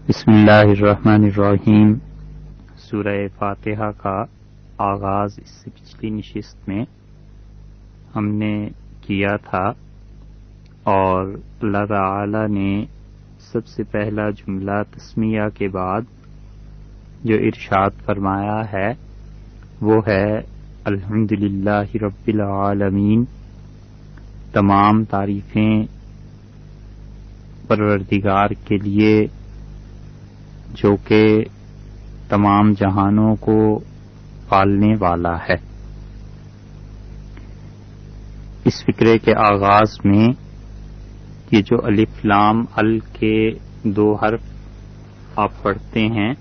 بسم اللہ الرحمن الرحیم۔ سورہ فاتحہ کا آغاز اس سے پچھلی نشست میں ہم نے کیا تھا، اور اللہ تعالی نے سب سے پہلا جملہ تسمیہ کے بعد جو ارشاد فرمایا ہے وہ ہے الحمدللہ رب العالمین، تمام تعریفیں پروردگار کے لیے جو کہ تمام جہانوں کو پالنے والا ہے۔ اس فقرے کے آغاز میں یہ جو الف لام ال کے دو حرف آپ پڑھتے ہیں،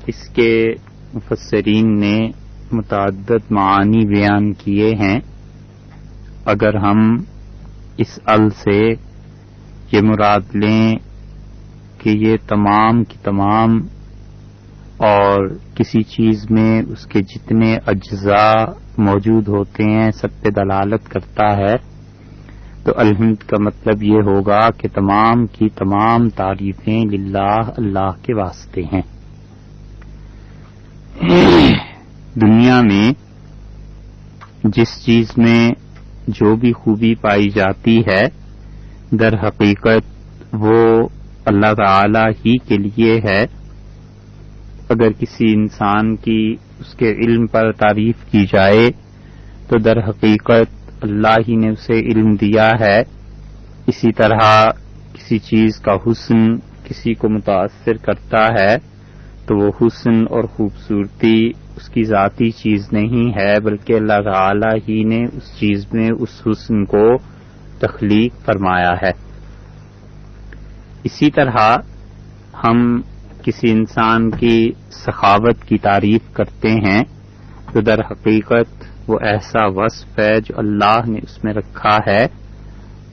اس کے مفسرین نے متعدد معانی بیان کیے ہیں۔ اگر ہم اس ال سے یہ مراد لیں کہ یہ تمام کی تمام اور کسی چیز میں اس کے جتنے اجزاء موجود ہوتے ہیں سب پہ دلالت کرتا ہے، تو الحمد کا مطلب یہ ہوگا کہ تمام کی تمام تعریفیں للہ، اللہ کے واسطے ہیں۔ دنیا میں جس چیز میں جو بھی خوبی پائی جاتی ہے، در حقیقت وہ اللہ تعالی ہی کے لیے ہے۔ اگر کسی انسان کی اس کے علم پر تعریف کی جائے تو در حقیقت اللہ ہی نے اسے علم دیا ہے۔ اسی طرح کسی چیز کا حسن کسی کو متاثر کرتا ہے تو وہ حسن اور خوبصورتی اس کی ذاتی چیز نہیں ہے، بلکہ اللہ تعالی ہی نے اس چیز میں اس حسن کو تخلیق فرمایا ہے۔ اسی طرح ہم کسی انسان کی سخاوت کی تعریف کرتے ہیں تو در حقیقت وہ ایسا وصف ہے جو اللہ نے اس میں رکھا ہے۔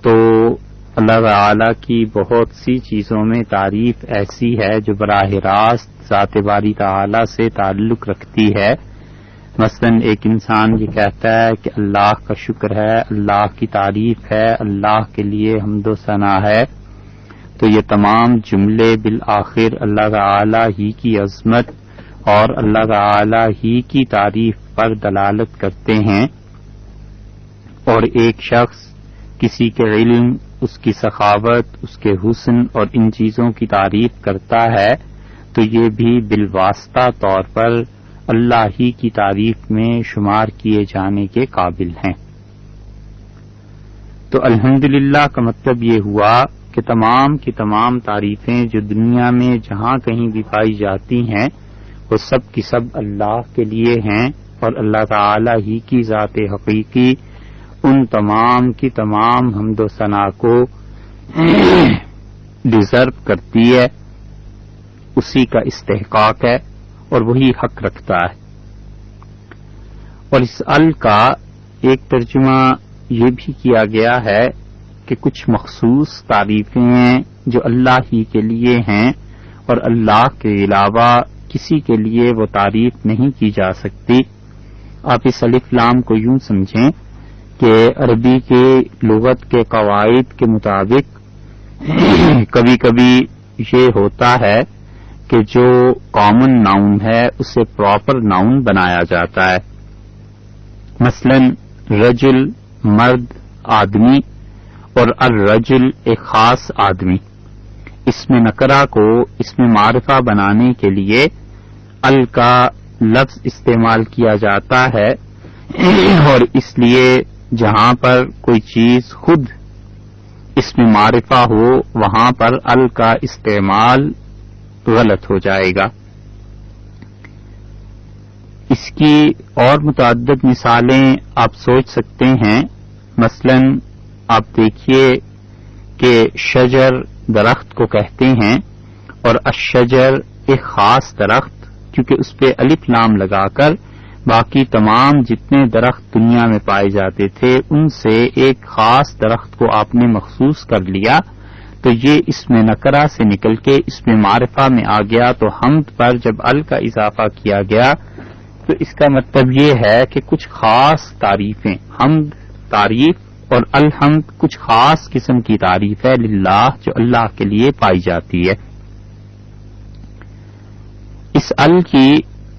تو اللہ تعالی کی بہت سی چیزوں میں تعریف ایسی ہے جو براہ راست ذات باری تعالی سے تعلق رکھتی ہے۔ مثلا ایک انسان یہ کہتا ہے کہ اللہ کا شکر ہے، اللہ کی تعریف ہے، اللہ کے لیے حمد و ثنا ہے، تو یہ تمام جملے بالآخر اللہ تعالی ہی کی عظمت اور اللہ تعالی ہی کی تعریف پر دلالت کرتے ہیں۔ اور ایک شخص کسی کے علم، اس کی سخاوت، اس کے حسن اور ان چیزوں کی تعریف کرتا ہے تو یہ بھی بالواسطہ طور پر اللہ ہی کی تعریف میں شمار کیے جانے کے قابل ہیں۔ تو الحمدللہ کا مطلب یہ ہوا کہ تمام کی تمام تعریفیں جو دنیا میں جہاں کہیں بھی پائی جاتی ہیں وہ سب کی سب اللہ کے لیے ہیں، اور اللہ تعالی ہی کی ذات حقیقی ان تمام کی تمام حمد و ثنا کو ڈیزرو کرتی ہے، اسی کا استحقاق ہے اور وہی حق رکھتا ہے۔ اور اس ال کا ایک ترجمہ یہ بھی کیا گیا ہے کہ کچھ مخصوص تعریفیں ہیں جو اللہ ہی کے لیے ہیں، اور اللہ کے علاوہ کسی کے لیے وہ تعریف نہیں کی جا سکتی۔ آپ اس الف لام کو یوں سمجھیں کہ عربی کے لغت کے قواعد کے مطابق کبھی کبھی یہ ہوتا ہے کہ جو کامن ناؤن ہے اسے پراپر ناؤن بنایا جاتا ہے۔ مثلا رجل مرد، آدمی، اور الرجل ایک خاص آدمی۔ اس میں نکرہ کو اس میں معرفہ بنانے کے لیے ال کا لفظ استعمال کیا جاتا ہے، اور اس لیے جہاں پر کوئی چیز خود اس میں معرفہ ہو وہاں پر ال کا استعمال غلط ہو جائے گا۔ اس کی اور متعدد مثالیں آپ سوچ سکتے ہیں۔ مثلا آپ دیکھیے کہ شجر درخت کو کہتے ہیں، اور الشجر ایک خاص درخت، کیونکہ اس پہ الف لام لگا کر باقی تمام جتنے درخت دنیا میں پائے جاتے تھے ان سے ایک خاص درخت کو آپ نے مخصوص کر لیا، تو یہ اس میں نکرہ سے نکل کے اس میں معرفہ میں آ گیا۔ تو حمد پر جب ال کا اضافہ کیا گیا تو اس کا مطلب یہ ہے کہ کچھ خاص تعریفیں، حمد تعریف اور الحمد کچھ خاص قسم کی تعریف ہے للہ جو اللہ کے لیے پائی جاتی ہے. اس ال کی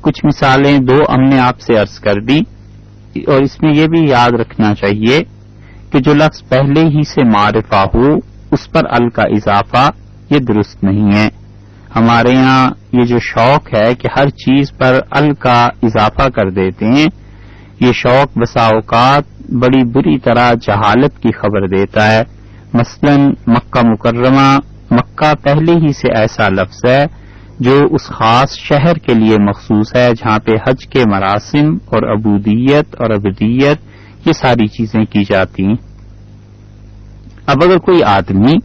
کچھ مثالیں دو ہم نے آپ سے عرض کر دی، اور اس میں یہ بھی یاد رکھنا چاہیے کہ جو لفظ پہلے ہی سے معرفہ ہو اس پر ال کا اضافہ یہ درست نہیں ہے. ہمارے یہاں یہ جو شوق ہے کہ ہر چیز پر ال کا اضافہ کر دیتے ہیں، یہ شوق بسا اوقات بڑی بری طرح جہالت کی خبر دیتا ہے. مثلا مکہ مکرمہ، مکہ پہلے ہی سے ایسا لفظ ہے جو اس خاص شہر کے لیے مخصوص ہے جہاں پہ حج کے مراسم اور عبودیت اور عبدیت یہ ساری چیزیں کی جاتی ہیں. اب اگر کوئی آدمی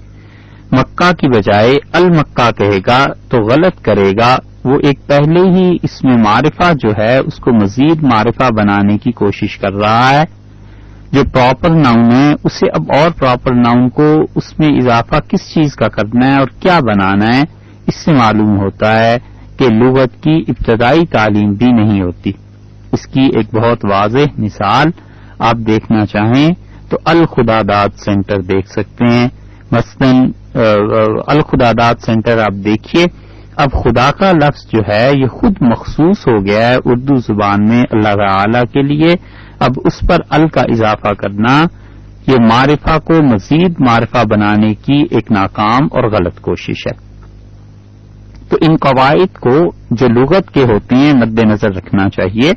مکہ کی بجائے المکہ کہے گا تو غلط کرے گا. وہ ایک پہلے ہی اس میں معرفہ جو ہے اس کو مزید معرفہ بنانے کی کوشش کر رہا ہے. جو پراپر ناؤن ہے اسے اب اور پراپر ناؤن کو اس میں اضافہ کس چیز کا کرنا ہے اور کیا بنانا ہے، اس سے معلوم ہوتا ہے کہ لغت کی ابتدائی تعلیم بھی نہیں ہوتی. اس کی ایک بہت واضح مثال آپ دیکھنا چاہیں تو الخدادات سینٹر دیکھ سکتے ہیں. مثلا الخدادات سینٹر آپ دیکھیے، اب خدا کا لفظ جو ہے یہ خود مخصوص ہو گیا ہے اردو زبان میں اللہ تعالی کے لیے. اب اس پر ال کا اضافہ کرنا یہ معرفہ کو مزید معرفہ بنانے کی ایک ناکام اور غلط کوشش ہے. تو ان قواعد کو جو لغت کے ہوتے ہیں مد نظر رکھنا چاہیے.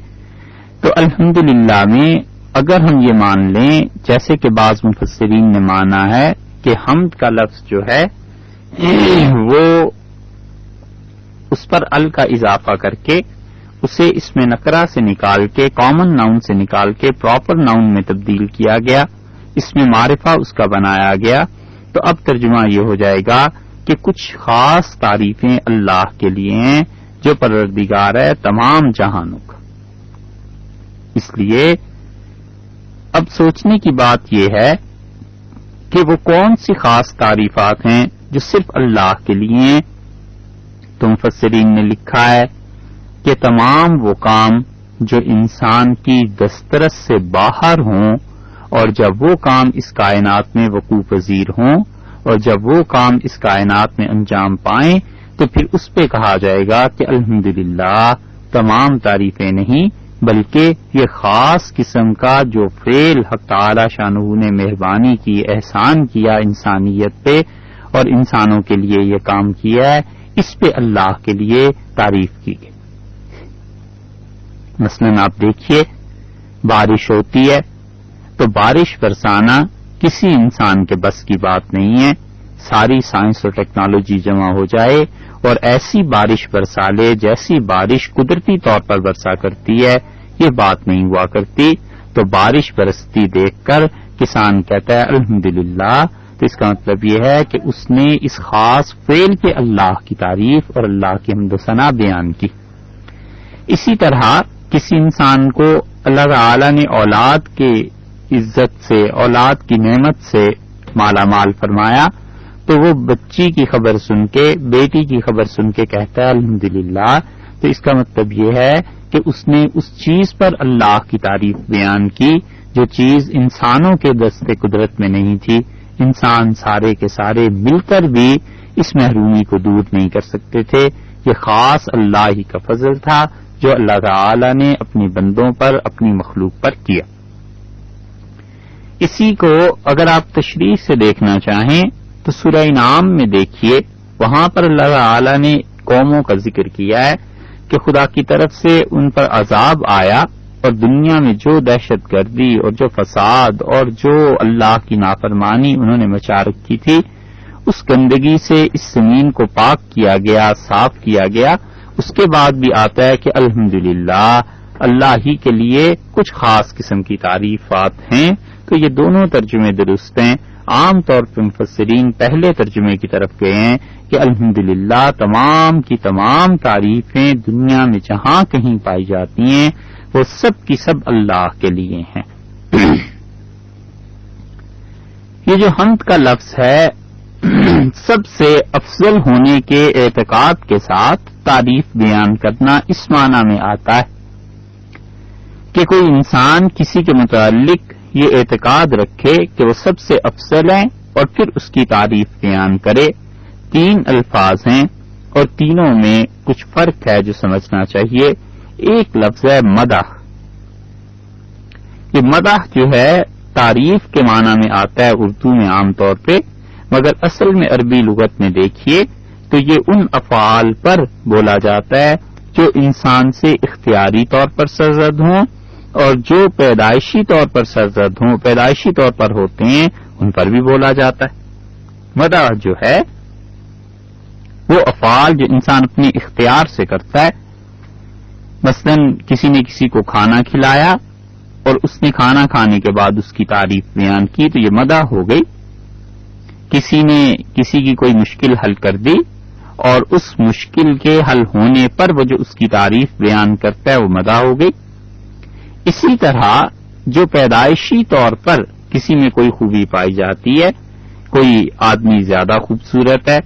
تو الحمدللہ میں اگر ہم یہ مان لیں جیسے کہ بعض مفسرین نے مانا ہے کہ حمد کا لفظ جو ہے وہ اس پر ال کا اضافہ کر کے اسے اس میں نکرہ سے نکال کے کامن ناؤن سے نکال کے پراپر ناؤن میں تبدیل کیا گیا، اس میں معرفہ اس کا بنایا گیا. تو اب ترجمہ یہ ہو جائے گا کہ کچھ خاص تعریفیں اللہ کے لیے ہیں جو پروردگار ہے تمام جہانوں کا. اس لیے اب سوچنے کی بات یہ ہے کہ وہ کون سی خاص تعریفات ہیں جو صرف اللہ کے لیے ہیں. تو مفسرین نے لکھا ہے کہ تمام وہ کام جو انسان کی دسترس سے باہر ہوں اور جب وہ کام اس کائنات میں وقوع پذیر ہوں اور جب وہ کام اس کائنات میں انجام پائیں تو پھر اس پہ کہا جائے گا کہ الحمدللہ تمام تعریفیں نہیں بلکہ یہ خاص قسم کا جو فعل حق تعالی شانہ نے مہربانی کی، احسان کیا انسانیت پہ اور انسانوں کے لیے یہ کام کیا ہے، اس پہ اللہ کے لیے تعریف کی گئی. مثلا آپ دیکھیے بارش ہوتی ہے تو بارش برسانا کسی انسان کے بس کی بات نہیں ہے. ساری سائنس اور ٹیکنالوجی جمع ہو جائے اور ایسی بارش برسا لے جیسی بارش قدرتی طور پر برسا کرتی ہے، یہ بات نہیں ہوا کرتی. تو بارش برستی دیکھ کر کسان کہتا ہے الحمدللہ، تو اس کا مطلب یہ ہے کہ اس نے اس خاص فعل کے اللہ کی تعریف اور اللہ کی حمد و ثنا بیان کی. اسی طرح کسی انسان کو اللہ تعالی نے اولاد کے عزت سے، اولاد کی نعمت سے مالا مال فرمایا تو وہ بچی کی خبر سن کے، بیٹی کی خبر سن کے کہتا ہے الحمدللہ. تو اس کا مطلب یہ ہے کہ اس نے اس چیز پر اللہ کی تعریف بیان کی جو چیز انسانوں کے دست قدرت میں نہیں تھی. انسان سارے کے سارے مل کر بھی اس محرومی کو دور نہیں کر سکتے تھے. یہ خاص اللہ ہی کا فضل تھا جو اللہ تعالی نے اپنی بندوں پر، اپنی مخلوق پر کیا. اسی کو اگر آپ تشریح سے دیکھنا چاہیں تو سورہ انعام میں دیکھیے، وہاں پر اللہ تعالی نے قوموں کا ذکر کیا ہے کہ خدا کی طرف سے ان پر عذاب آیا اور دنیا میں جو دہشت گردی اور جو فساد اور جو اللہ کی نافرمانی انہوں نے مچا رکھی تھی، اس گندگی سے اس زمین کو پاک کیا گیا، صاف کیا گیا. اس کے بعد بھی آتا ہے کہ الحمدللہ اللہ ہی کے لیے کچھ خاص قسم کی تعریفات ہیں. تو یہ دونوں ترجمے درست ہیں. عام طور پر مفسرین پہلے ترجمے کی طرف گئے ہیں کہ الحمدللہ تمام کی تمام تعریفیں دنیا میں جہاں کہیں پائی جاتی ہیں وہ سب کی سب اللہ کے لیے ہیں. یہ جو حمد کا لفظ ہے سب سے افضل ہونے کے اعتقاد کے ساتھ تعریف بیان کرنا اس معنی میں آتا ہے کہ کوئی انسان کسی کے متعلق یہ اعتقاد رکھے کہ وہ سب سے افضل ہیں اور پھر اس کی تعریف بیان کرے. 3 الفاظ ہیں اور تینوں میں کچھ فرق ہے جو سمجھنا چاہیے. ایک لفظ ہے مدح. یہ مدح جو ہے تعریف کے معنی میں آتا ہے اردو میں عام طور پہ، مگر اصل میں عربی لغت میں دیکھیے تو یہ ان افعال پر بولا جاتا ہے جو انسان سے اختیاری طور پر سرزد ہوں اور جو پیدائشی طور پر سرزد ہوں، پیدائشی طور پر ہوتے ہیں، ان پر بھی بولا جاتا ہے. مدح جو ہے وہ افعال جو انسان اپنے اختیار سے کرتا ہے. مثلا کسی نے کسی کو کھانا کھلایا اور اس نے کھانا کھانے کے بعد اس کی تعریف بیان کی تو یہ مدح ہو گئی. کسی نے کسی کی کوئی مشکل حل کر دی اور اس مشکل کے حل ہونے پر وہ جو اس کی تعریف بیان کرتا ہے وہ مدح ہو گئی. اسی طرح جو پیدائشی طور پر کسی میں کوئی خوبی پائی جاتی ہے، کوئی آدمی زیادہ خوبصورت ہے،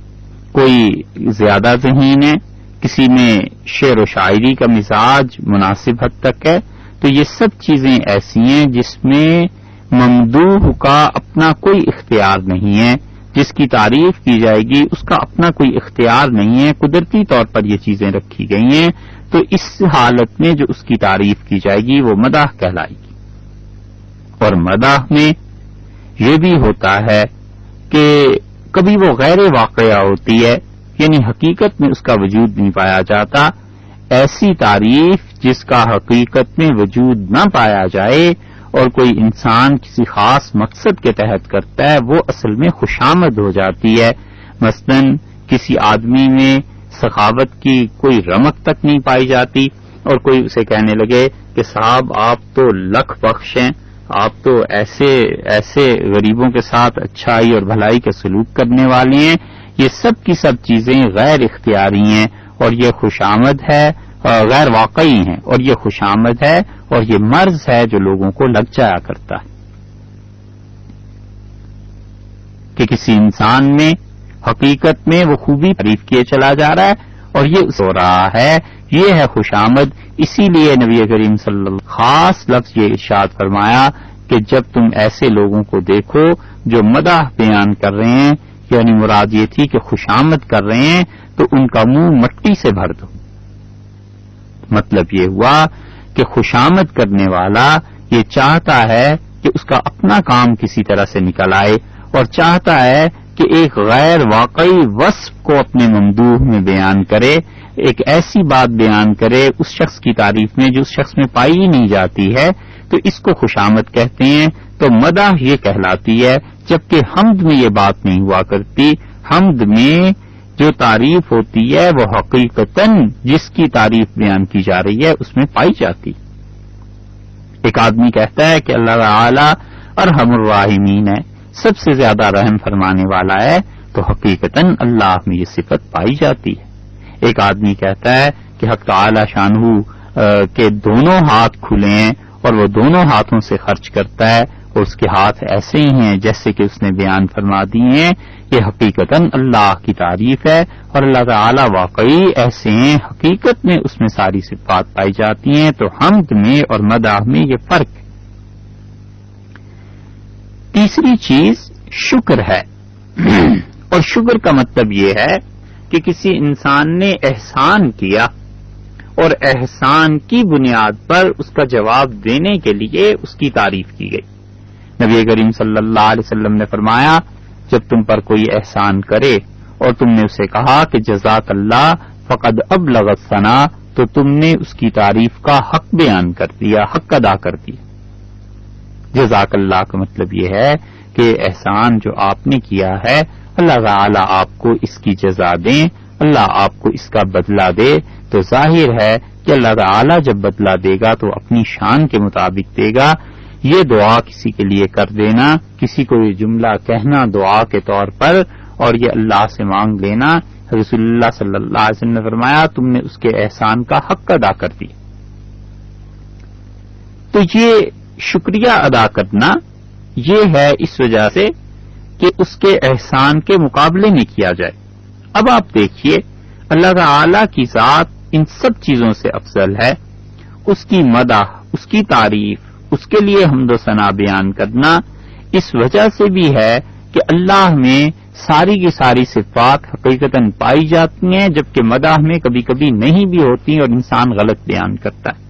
کوئی زیادہ ذہین ہے، کسی میں شعر و شاعری کا مزاج مناسب حد تک ہے، تو یہ سب چیزیں ایسی ہیں جس میں ممدوح کا اپنا کوئی اختیار نہیں ہے. جس کی تعریف کی جائے گی اس کا اپنا کوئی اختیار نہیں ہے، قدرتی طور پر یہ چیزیں رکھی گئی ہیں، تو اس حالت میں جو اس کی تعریف کی جائے گی وہ مدح کہلائے گی. اور مدح میں یہ بھی ہوتا ہے کہ کبھی وہ غیر واقعہ ہوتی ہے، یعنی حقیقت میں اس کا وجود نہیں پایا جاتا. ایسی تعریف جس کا حقیقت میں وجود نہ پایا جائے اور کوئی انسان کسی خاص مقصد کے تحت کرتا ہے وہ اصل میں خوشامد ہو جاتی ہے. مثلا کسی آدمی میں سخاوت کی کوئی رمق تک نہیں پائی جاتی اور کوئی اسے کہنے لگے کہ صاحب آپ تو لکھ بخش ہیں، آپ تو ایسے غریبوں کے ساتھ اچھائی اور بھلائی کا سلوک کرنے والے ہیں. یہ سب کی سب چیزیں غیر اختیاری ہیں اور یہ خوشامد ہے، غیر واقعی ہیں اور یہ خوشامد ہے اور یہ مرض ہے جو لوگوں کو لگ جایا کرتا ہے کہ کسی انسان میں حقیقت میں وہ خوبی تعریف کیے چلا جا رہا ہے اور یہ ہو رہا ہے، یہ ہے خوشامد. اسی لیے نبی کریم صلی اللہ علیہ وسلم خاص لفظ یہ ارشاد فرمایا کہ جب تم ایسے لوگوں کو دیکھو جو مدح بیان کر رہے ہیں، یعنی مراد یہ تھی کہ خوشامد کر رہے ہیں، تو ان کا منہ مٹی سے بھر دو. مطلب یہ ہوا کہ خوشامد کرنے والا یہ چاہتا ہے کہ اس کا اپنا کام کسی طرح سے نکل آئے اور چاہتا ہے کہ ایک غیر واقعی وصف کو اپنے ممدوح میں بیان کرے، ایک ایسی بات بیان کرے اس شخص کی تعریف میں جو اس شخص میں پائی ہی نہیں جاتی ہے، تو اس کو خوشامد کہتے ہیں. تو مدح یہ کہلاتی ہے، جبکہ حمد میں یہ بات نہیں ہوا کرتی. حمد میں جو تعریف ہوتی ہے وہ حقیقتاً جس کی تعریف بیان کی جا رہی ہے اس میں پائی جاتی. ایک آدمی کہتا ہے کہ اللہ تعالی ارحم الراحمین ہے، سب سے زیادہ رحم فرمانے والا ہے، تو حقیقتاً اللہ میں یہ صفت پائی جاتی ہے. ایک آدمی کہتا ہے کہ حق تعالی شانہ کے دونوں ہاتھ کھلے ہیں اور وہ دونوں ہاتھوں سے خرچ کرتا ہے اور اس کے ہاتھ ایسے ہی ہیں جیسے کہ اس نے بیان فرما دیے ہیں، یہ حقیقتاً اللہ کی تعریف ہے اور اللہ تعالی واقعی ایسے ہیں، حقیقت میں اس میں ساری صفات پائی جاتی ہیں. تو حمد میں اور مدح میں یہ فرق ہے. تیسری چیز شکر ہے اور شکر کا مطلب یہ ہے کہ کسی انسان نے احسان کیا اور احسان کی بنیاد پر اس کا جواب دینے کے لیے اس کی تعریف کی گئی. نبی کریم صلی اللہ علیہ وسلم نے فرمایا جب تم پر کوئی احسان کرے اور تم نے اسے کہا کہ جزاک اللہ فقد ابلغ الثنا، تو تم نے اس کی تعریف کا حق بیان کر دیا، حق ادا کر دیا. جزاک اللہ کا مطلب یہ ہے کہ احسان جو آپ نے کیا ہے اللہ تعالی آپ کو اس کی جزا دیں، اللہ آپ کو اس کا بدلہ دے. تو ظاہر ہے کہ اللہ تعالی جب بدلہ دے گا تو اپنی شان کے مطابق دے گا. یہ دعا کسی کے لیے کر دینا، کسی کو یہ جملہ کہنا دعا کے طور پر اور یہ اللہ سے مانگ لینا، رسول اللہ صلی اللہ علیہ وسلم نے فرمایا تم نے اس کے احسان کا حق ادا کر دیا. تو یہ شکریہ ادا کرنا یہ ہے اس وجہ سے کہ اس کے احسان کے مقابلے میں کیا جائے. اب آپ دیکھیے اللہ تعالی کی ذات ان سب چیزوں سے افضل ہے، اس کی مدح اس کی تعریف، اس کے لیے حمد و ثنا بیان کرنا اس وجہ سے بھی ہے کہ اللہ میں ساری کی ساری صفات حقیقتاً پائی جاتی ہیں، جبکہ مدح میں کبھی کبھی نہیں بھی ہوتی اور انسان غلط بیان کرتا ہے،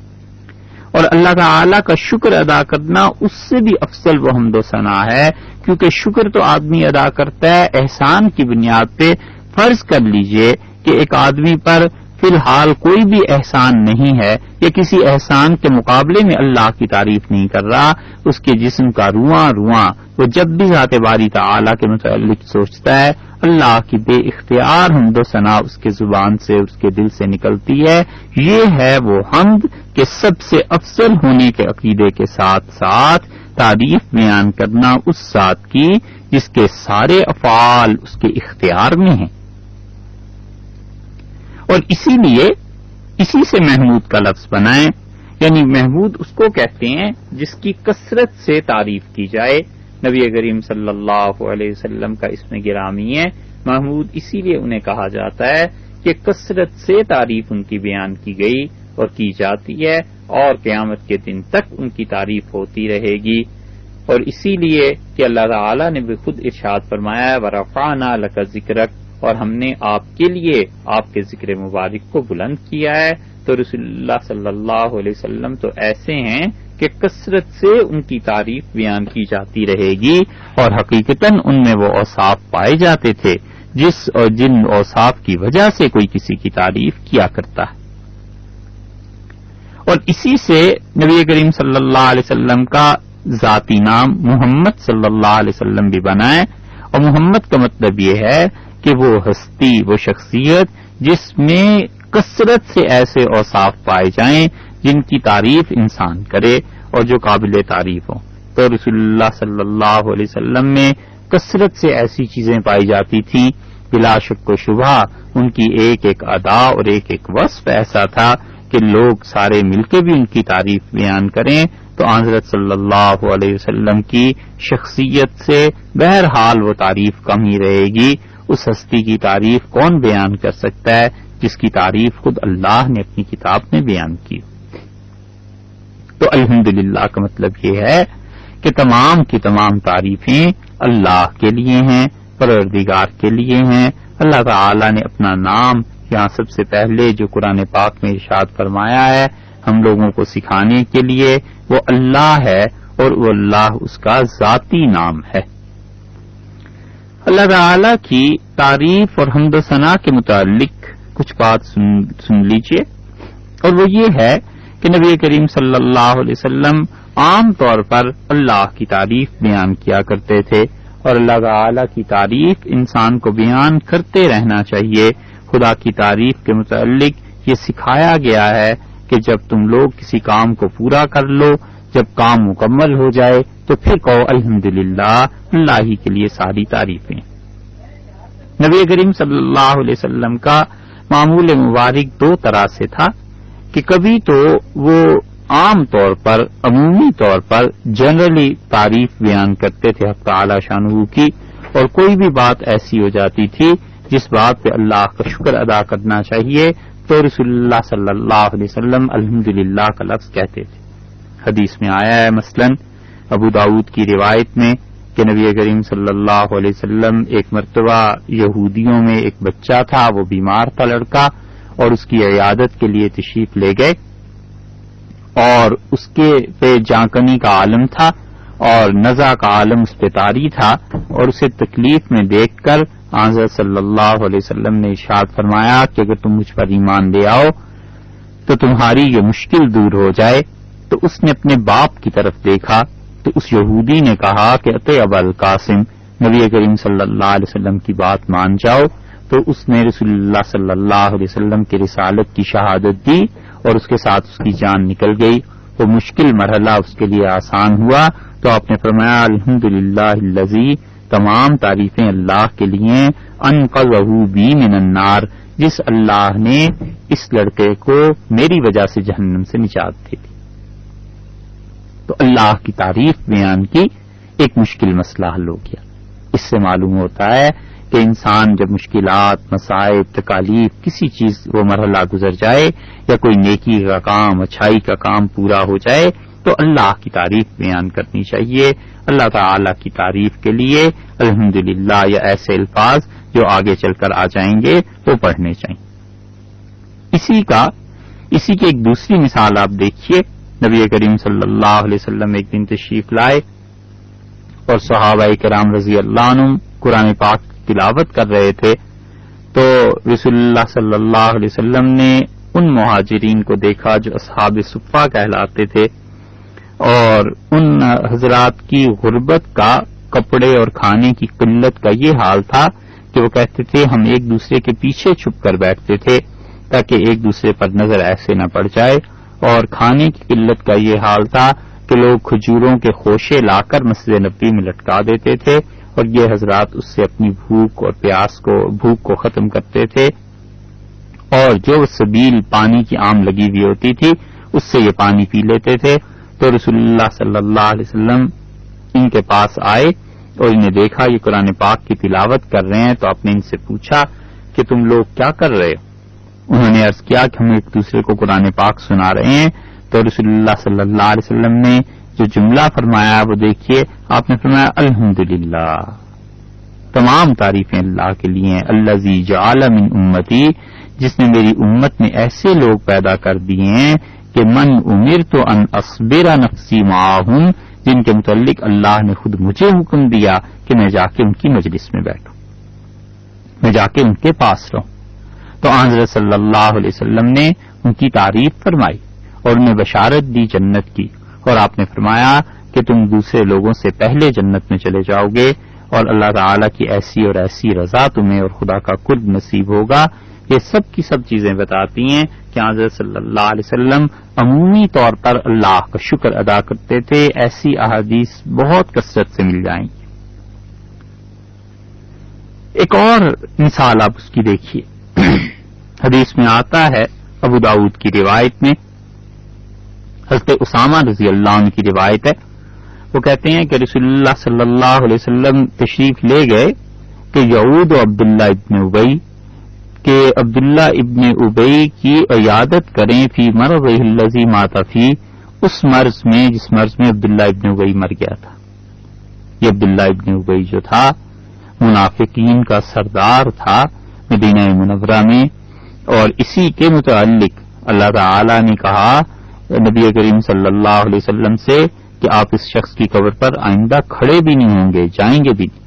اور اللہ تعالی کا شکر ادا کرنا اس سے بھی افضل وہ حمد و ثنا ہے، کیونکہ شکر تو آدمی ادا کرتا ہے احسان کی بنیاد پہ۔ فرض کر لیجئے کہ ایک آدمی پر فی الحال کوئی بھی احسان نہیں ہے یا کسی احسان کے مقابلے میں اللہ کی تعریف نہیں کر رہا، اس کے جسم کا رواں رواں وہ جب بھی ذات باری تعالی کے متعلق سوچتا ہے، اللہ کی بے اختیار حمد و ثنا اس کے زبان سے، اس کے دل سے نکلتی ہے۔ یہ ہے وہ حمد کہ سب سے افضل ہونے کے عقیدے کے ساتھ ساتھ تعریف بیان کرنا اس ذات کی جس کے سارے افعال اس کے اختیار میں ہیں، اور اسی لیے اسی سے محمود کا لفظ بنائیں، یعنی محمود اس کو کہتے ہیں جس کی کثرت سے تعریف کی جائے۔ نبی کریم صلی اللہ علیہ وسلم کا اسم گرامی ہے محمود، اسی لیے انہیں کہا جاتا ہے کہ کثرت سے تعریف ان کی بیان کی گئی اور کی جاتی ہے، اور قیامت کے دن تک ان کی تعریف ہوتی رہے گی۔ اور اسی لیے کہ اللہ تعالی نے بھی خود ارشاد فرمایا ہے وَرَفَعْنَا لَكَ ذِكْرَكَ، اور ہم نے آپ کے لیے آپ کے ذکر مبارک کو بلند کیا ہے۔ تو رسول اللہ صلی اللہ علیہ وسلم تو ایسے ہیں کہ کثرت سے ان کی تعریف بیان کی جاتی رہے گی، اور حقیقتاً ان میں وہ اوصاف پائے جاتے تھے جس اور جن اوصاف کی وجہ سے کوئی کسی کی تعریف کیا کرتا ہے۔ اور اسی سے نبی کریم صلی اللہ علیہ وسلم کا ذاتی نام محمد صلی اللہ علیہ وسلم بھی بنا ہے، اور محمد کا مطلب یہ ہے کہ وہ ہستی، وہ شخصیت جس میں کثرت سے ایسے اوصاف پائے جائیں جن کی تعریف انسان کرے اور جو قابل تعریف ہوں۔ تو رسول اللہ صلی اللہ علیہ وسلم میں کثرت سے ایسی چیزیں پائی جاتی تھیں، بلا شک و شبہ ان کی ایک ایک ادا اور ایک ایک وصف ایسا تھا کہ لوگ سارے مل کے بھی ان کی تعریف بیان کریں تو حضرت صلی اللہ علیہ وسلم کی شخصیت سے بہرحال وہ تعریف کم ہی رہے گی۔ اس ہستی کی تعریف کون بیان کر سکتا ہے جس کی تعریف خود اللہ نے اپنی کتاب میں بیان کی؟ تو الحمدللہ کا مطلب یہ ہے کہ تمام کی تمام تعریفیں اللہ کے لیے ہیں، پروردگار کے لیے ہیں۔ اللہ تعالی نے اپنا نام یہاں سب سے پہلے جو قرآن پاک میں ارشاد فرمایا ہے ہم لوگوں کو سکھانے کے لیے، وہ اللہ ہے، اور وہ اللہ اس کا ذاتی نام ہے۔ اللہ تعالی کی تعریف اور حمد و ثنا کے متعلق کچھ بات سن لیجئے، اور وہ یہ ہے کہ نبی کریم صلی اللہ علیہ وسلم عام طور پر اللہ کی تعریف بیان کیا کرتے تھے، اور اللہ تعالی کی تعریف انسان کو بیان کرتے رہنا چاہیے۔ خدا کی تعریف کے متعلق یہ سکھایا گیا ہے کہ جب تم لوگ کسی کام کو پورا کر لو، جب کام مکمل ہو جائے تو پھر کہو الحمدللہ، اللہ ہی کے لیے ساری تعریفیں۔ نبی کریم صلی اللہ علیہ وسلم کا معمول مبارک دو طرح سے تھا کہ کبھی تو وہ عام طور پر، عمومی طور پر جنرلی تعریف بیان کرتے تھے حق تعالی شانہ کی، اور کوئی بھی بات ایسی ہو جاتی تھی جس بات پہ اللہ کا شکر ادا کرنا چاہیے تو رسول اللہ صلی اللہ علیہ وسلم الحمدللہ کا لفظ کہتے تھے۔ حدیث میں آیا ہے مثلا ابو داؤد کی روایت میں کہ نبی کریم صلی اللہ علیہ وسلم ایک مرتبہ یہودیوں میں ایک بچہ تھا، وہ بیمار تھا لڑکا، اور اس کی عیادت کے لیے تشریف لے گئے، اور اس کے پہ جانکنی کا عالم تھا اور نزع کا عالم اس پہ طاری تھا، اور اسے تکلیف میں دیکھ کر حضرت صلی اللہ علیہ وسلم نے ارشاد فرمایا کہ اگر تم مجھ پر ایمان لے آؤ تو تمہاری یہ مشکل دور ہو جائے۔ تو اس نے اپنے باپ کی طرف دیکھا تو اس یہودی نے کہا کہ اطیع ابا القاسم، نبی کریم صلی اللہ علیہ وسلم کی بات مان جاؤ۔ تو اس نے رسول اللہ صلی اللہ علیہ وسلم کی رسالت کی شہادت دی اور اس کے ساتھ اس کی جان نکل گئی۔ وہ مشکل مرحلہ اس کے لیے آسان ہوا تو آپ نے فرمایا الحمدللہ الذی، تمام تعریفیں اللہ کے لیے، انقذہ بی من النار، جس اللہ نے اس لڑکے کو میری وجہ سے جہنم سے نجات دی تھی۔ تو اللہ کی تعریف بیان کی، ایک مشکل مسئلہ حل ہو گیا۔ اس سے معلوم ہوتا ہے کہ انسان جب مشکلات، مصائب، تکالیف، کسی چیز وہ مرحلہ گزر جائے یا کوئی نیکی کا کام، اچھائی کا کام پورا ہو جائے تو اللہ کی تعریف بیان کرنی چاہیے. اللہ تعالی کی تعریف کے لیے الحمدللہ یا ایسے الفاظ جو آگے چل کر آ جائیں گے وہ پڑھنے چاہیے. اسی کی ایک دوسری مثال آپ دیکھیے. نبی کریم صلی اللہ علیہ وسلم ایک دن تشریف لائے اور صحابہ کرام رضی اللہ عنہم قرآن پاک کی تلاوت کر رہے تھے تو رسول اللہ صلی اللہ علیہ وسلم نے ان مہاجرین کو دیکھا جو اصحاب صفہ کہلاتے تھے، اور ان حضرات کی غربت کا، کپڑے اور کھانے کی قلت کا یہ حال تھا کہ وہ کہتے تھے ہم ایک دوسرے کے پیچھے چھپ کر بیٹھتے تھے تاکہ ایک دوسرے پر نظر ایسے نہ پڑ جائے، اور کھانے کی قلت کا یہ حال تھا کہ لوگ کھجوروں کے خوشے لا کر مسجد نبوی میں لٹکا دیتے تھے اور یہ حضرات اس سے اپنی بھوک کو ختم کرتے تھے، اور جو سبیل پانی کی عام لگی ہوئی ہوتی تھی اس سے یہ پانی پی لیتے تھے. تو رسول اللہ صلی اللہ علیہ وسلم ان کے پاس آئے اور انہیں دیکھا یہ قرآن پاک کی تلاوت کر رہے ہیں تو آپ نے ان سے پوچھا کہ تم لوگ کیا کر رہے ہو؟ انہوں نے عرض کیا کہ ہم ایک دوسرے کو قرآن پاک سنا رہے ہیں. تو رسول اللہ صلی اللہ علیہ وسلم نے جو جملہ فرمایا وہ دیکھیے، آپ نے فرمایا الحمدللہ، تمام تعریفیں اللہ کے لیے ہیں. الذی جعل من امتی، جس نے میری امت میں ایسے لوگ پیدا کر دیے ہیں کہ من امرت ان اصبر نفسی معاہم، جن کے متعلق اللہ نے خود مجھے حکم دیا کہ میں جا کے ان کی مجلس میں بیٹھوں، میں جا کے ان کے پاس رہوں. تو حضرت صلی اللہ علیہ وسلم نے ان کی تعریف فرمائی اور انہیں بشارت دی جنت کی، اور آپ نے فرمایا کہ تم دوسرے لوگوں سے پہلے جنت میں چلے جاؤ گے اور اللہ تعالی کی ایسی اور ایسی رضا تمہیں اور خدا کا قرب نصیب ہوگا. یہ سب کی سب چیزیں بتاتی ہیں کہ حضرت صلی اللہ علیہ وسلم عمومی طور پر اللہ کا شکر ادا کرتے تھے. ایسی احادیث بہت کثرت سے مل جائیں گی. ایک اور مثال آپ اس کی دیکھیے. حدیث میں آتا ہے، ابو داؤد کی روایت میں حضرت اسامہ رضی اللہ عنہ کی روایت ہے، وہ کہتے ہیں کہ رسول اللہ صلی اللہ علیہ وسلم تشریف لے گئے کہ یعود و عبداللہ ابن ابی، کہ عبداللہ ابن ابی کی عیادت کریں فی مرضہ الذی مات فی، اس مرض میں جس مرض میں عبداللہ ابن ابی مر گیا تھا. یہ عبداللہ ابن ابی جو تھا منافقین کا سردار تھا مدینہ منورہ میں، اور اسی کے متعلق اللہ تعالی نے کہا نبی کریم صلی اللہ علیہ وسلم سے کہ آپ اس شخص کی قبر پر آئندہ کھڑے بھی نہیں ہوں گے، جائیں گے بھی نہیں.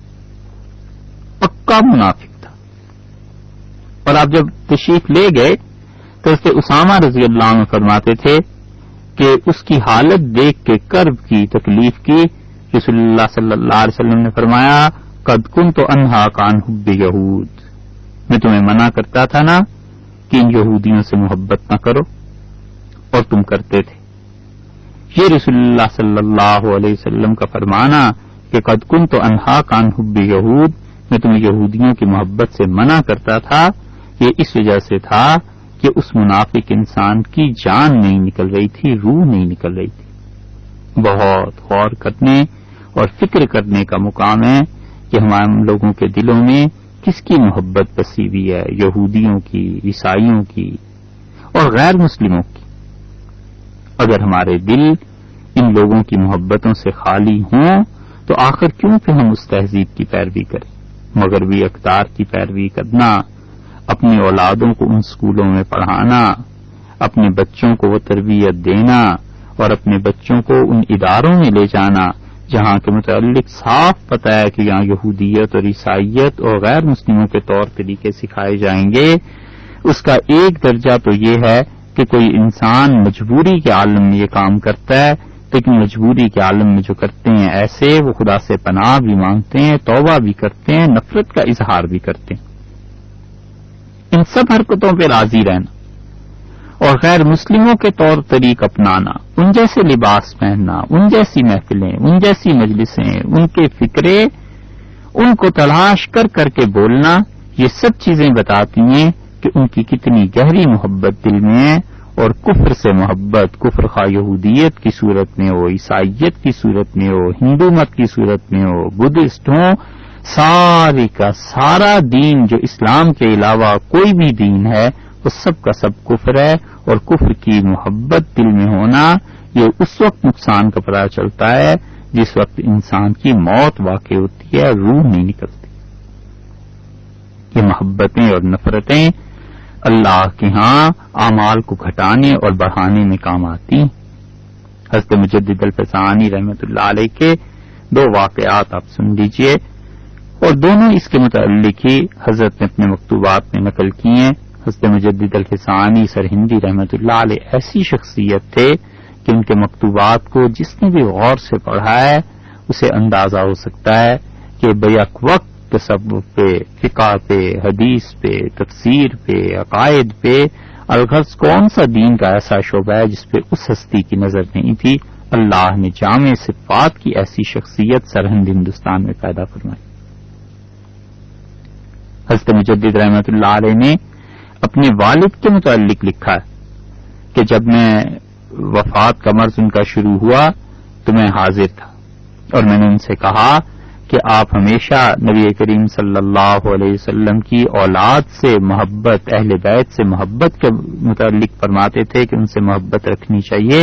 پکا منافق تھا. اور آپ جب تشریف لے گئے تو اس سے اسامہ رضی اللہ عنہ فرماتے تھے کہ اس کی حالت دیکھ کے کرب کی، تکلیف کی، رسول اللہ صلی اللہ علیہ وسلم نے فرمایا قد کنت انہاک عن حب یہود، میں تمہیں منع کرتا تھا نا کہ ان یہودیوں سے محبت نہ کرو، اور تم کرتے تھے. یہ رسول اللہ صلی اللہ علیہ وسلم کا فرمانا کہ قد کنت انہاک عن حب یہود، میں تمہیں یہودیوں کی محبت سے منع کرتا تھا، یہ اس وجہ سے تھا کہ اس منافق انسان کی جان نہیں نکل رہی تھی، روح نہیں نکل رہی تھی. بہت غور کرنے اور فکر کرنے کا مقام ہے کہ ہم لوگوں کے دلوں میں کس کی محبت بسی ہوئی ہے، یہودیوں کی، عیسائیوں کی اور غیر مسلموں کی. اگر ہمارے دل ان لوگوں کی محبتوں سے خالی ہوں تو آخر کیوں پہ ہم اس تہذیب کی پیروی کریں؟ مغربی اقدار کی پیروی کرنا، اپنی اولادوں کو ان سکولوں میں پڑھانا، اپنے بچوں کو وہ تربیت دینا اور اپنے بچوں کو ان اداروں میں لے جانا جہاں کے متعلق صاف پتہ ہے کہ یہاں یہودیت اور عیسائیت اور غیر مسلموں کے طور طریقے سکھائے جائیں گے. اس کا ایک درجہ تو یہ ہے کہ کوئی انسان مجبوری کے عالم میں یہ کام کرتا ہے، لیکن مجبوری کے عالم میں جو کرتے ہیں ایسے وہ خدا سے پناہ بھی مانگتے ہیں، توبہ بھی کرتے ہیں، نفرت کا اظہار بھی کرتے ہیں. ان سب حرکتوں پہ راضی رہنا اور غیر مسلموں کے طور طریق اپنانا، ان جیسے لباس پہننا، ان جیسی محفلیں، ان جیسی مجلسیں، ان کے فکرے، ان کو تلاش کر کر کے بولنا، یہ سب چیزیں بتاتی ہیں کہ ان کی کتنی گہری محبت دل میں ہے. اور کفر سے محبت، کفر خواہ یہودیت کی صورت میں ہو، عیسائیت کی صورت میں ہو، ہندو مت کی صورت میں ہو، بدھسٹ ہوں، ساری کا سارا دین جو اسلام کے علاوہ کوئی بھی دین ہے وہ سب کا سب کفر ہے، اور کفر کی محبت دل میں ہونا یہ اس وقت نقصان کا پتہ چلتا ہے جس وقت انسان کی موت واقع ہوتی ہے، روح نہیں نکلتی۔ یہ محبتیں اور نفرتیں اللہ کے ہاں اعمال کو گھٹانے اور بڑھانے میں کام آتی ہیں۔ حضرت مجدد الفسانی رحمۃ اللہ علیہ کے 2 واقعات آپ سن لیجئے، اور دونوں اس کے متعلق ہی حضرت نے اپنے مکتوبات میں نقل کی ہیں۔ حضرت مجدد الفسانی سرہندی رحمۃ اللہ علیہ ایسی شخصیت تھے کہ ان کے مکتوبات کو جس نے بھی غور سے پڑھا ہے اسے اندازہ ہو سکتا ہے کہ بیک وقت تصوف پہ، فقہ پہ، حدیث پہ، تفسیر پہ، عقائد پہ الغرض کون سا دین کا ایسا شعبہ ہے جس پہ اس ہستی کی نظر نہیں تھی۔ اللہ نے جامع صفات کی ایسی شخصیت سرہند ہندوستان میں پیدا فرمائی۔ حضرت مجدد رحمۃ اللہ علیہ نے اپنے والد کے متعلق لکھا ہے کہ جب میں وفات کا مرض ان کا شروع ہوا تو میں حاضر تھا، اور میں نے ان سے کہا کہ آپ ہمیشہ نبی کریم صلی اللہ علیہ وسلم کی اولاد سے محبت، اہل بیت سے محبت کے متعلق فرماتے تھے کہ ان سے محبت رکھنی چاہیے،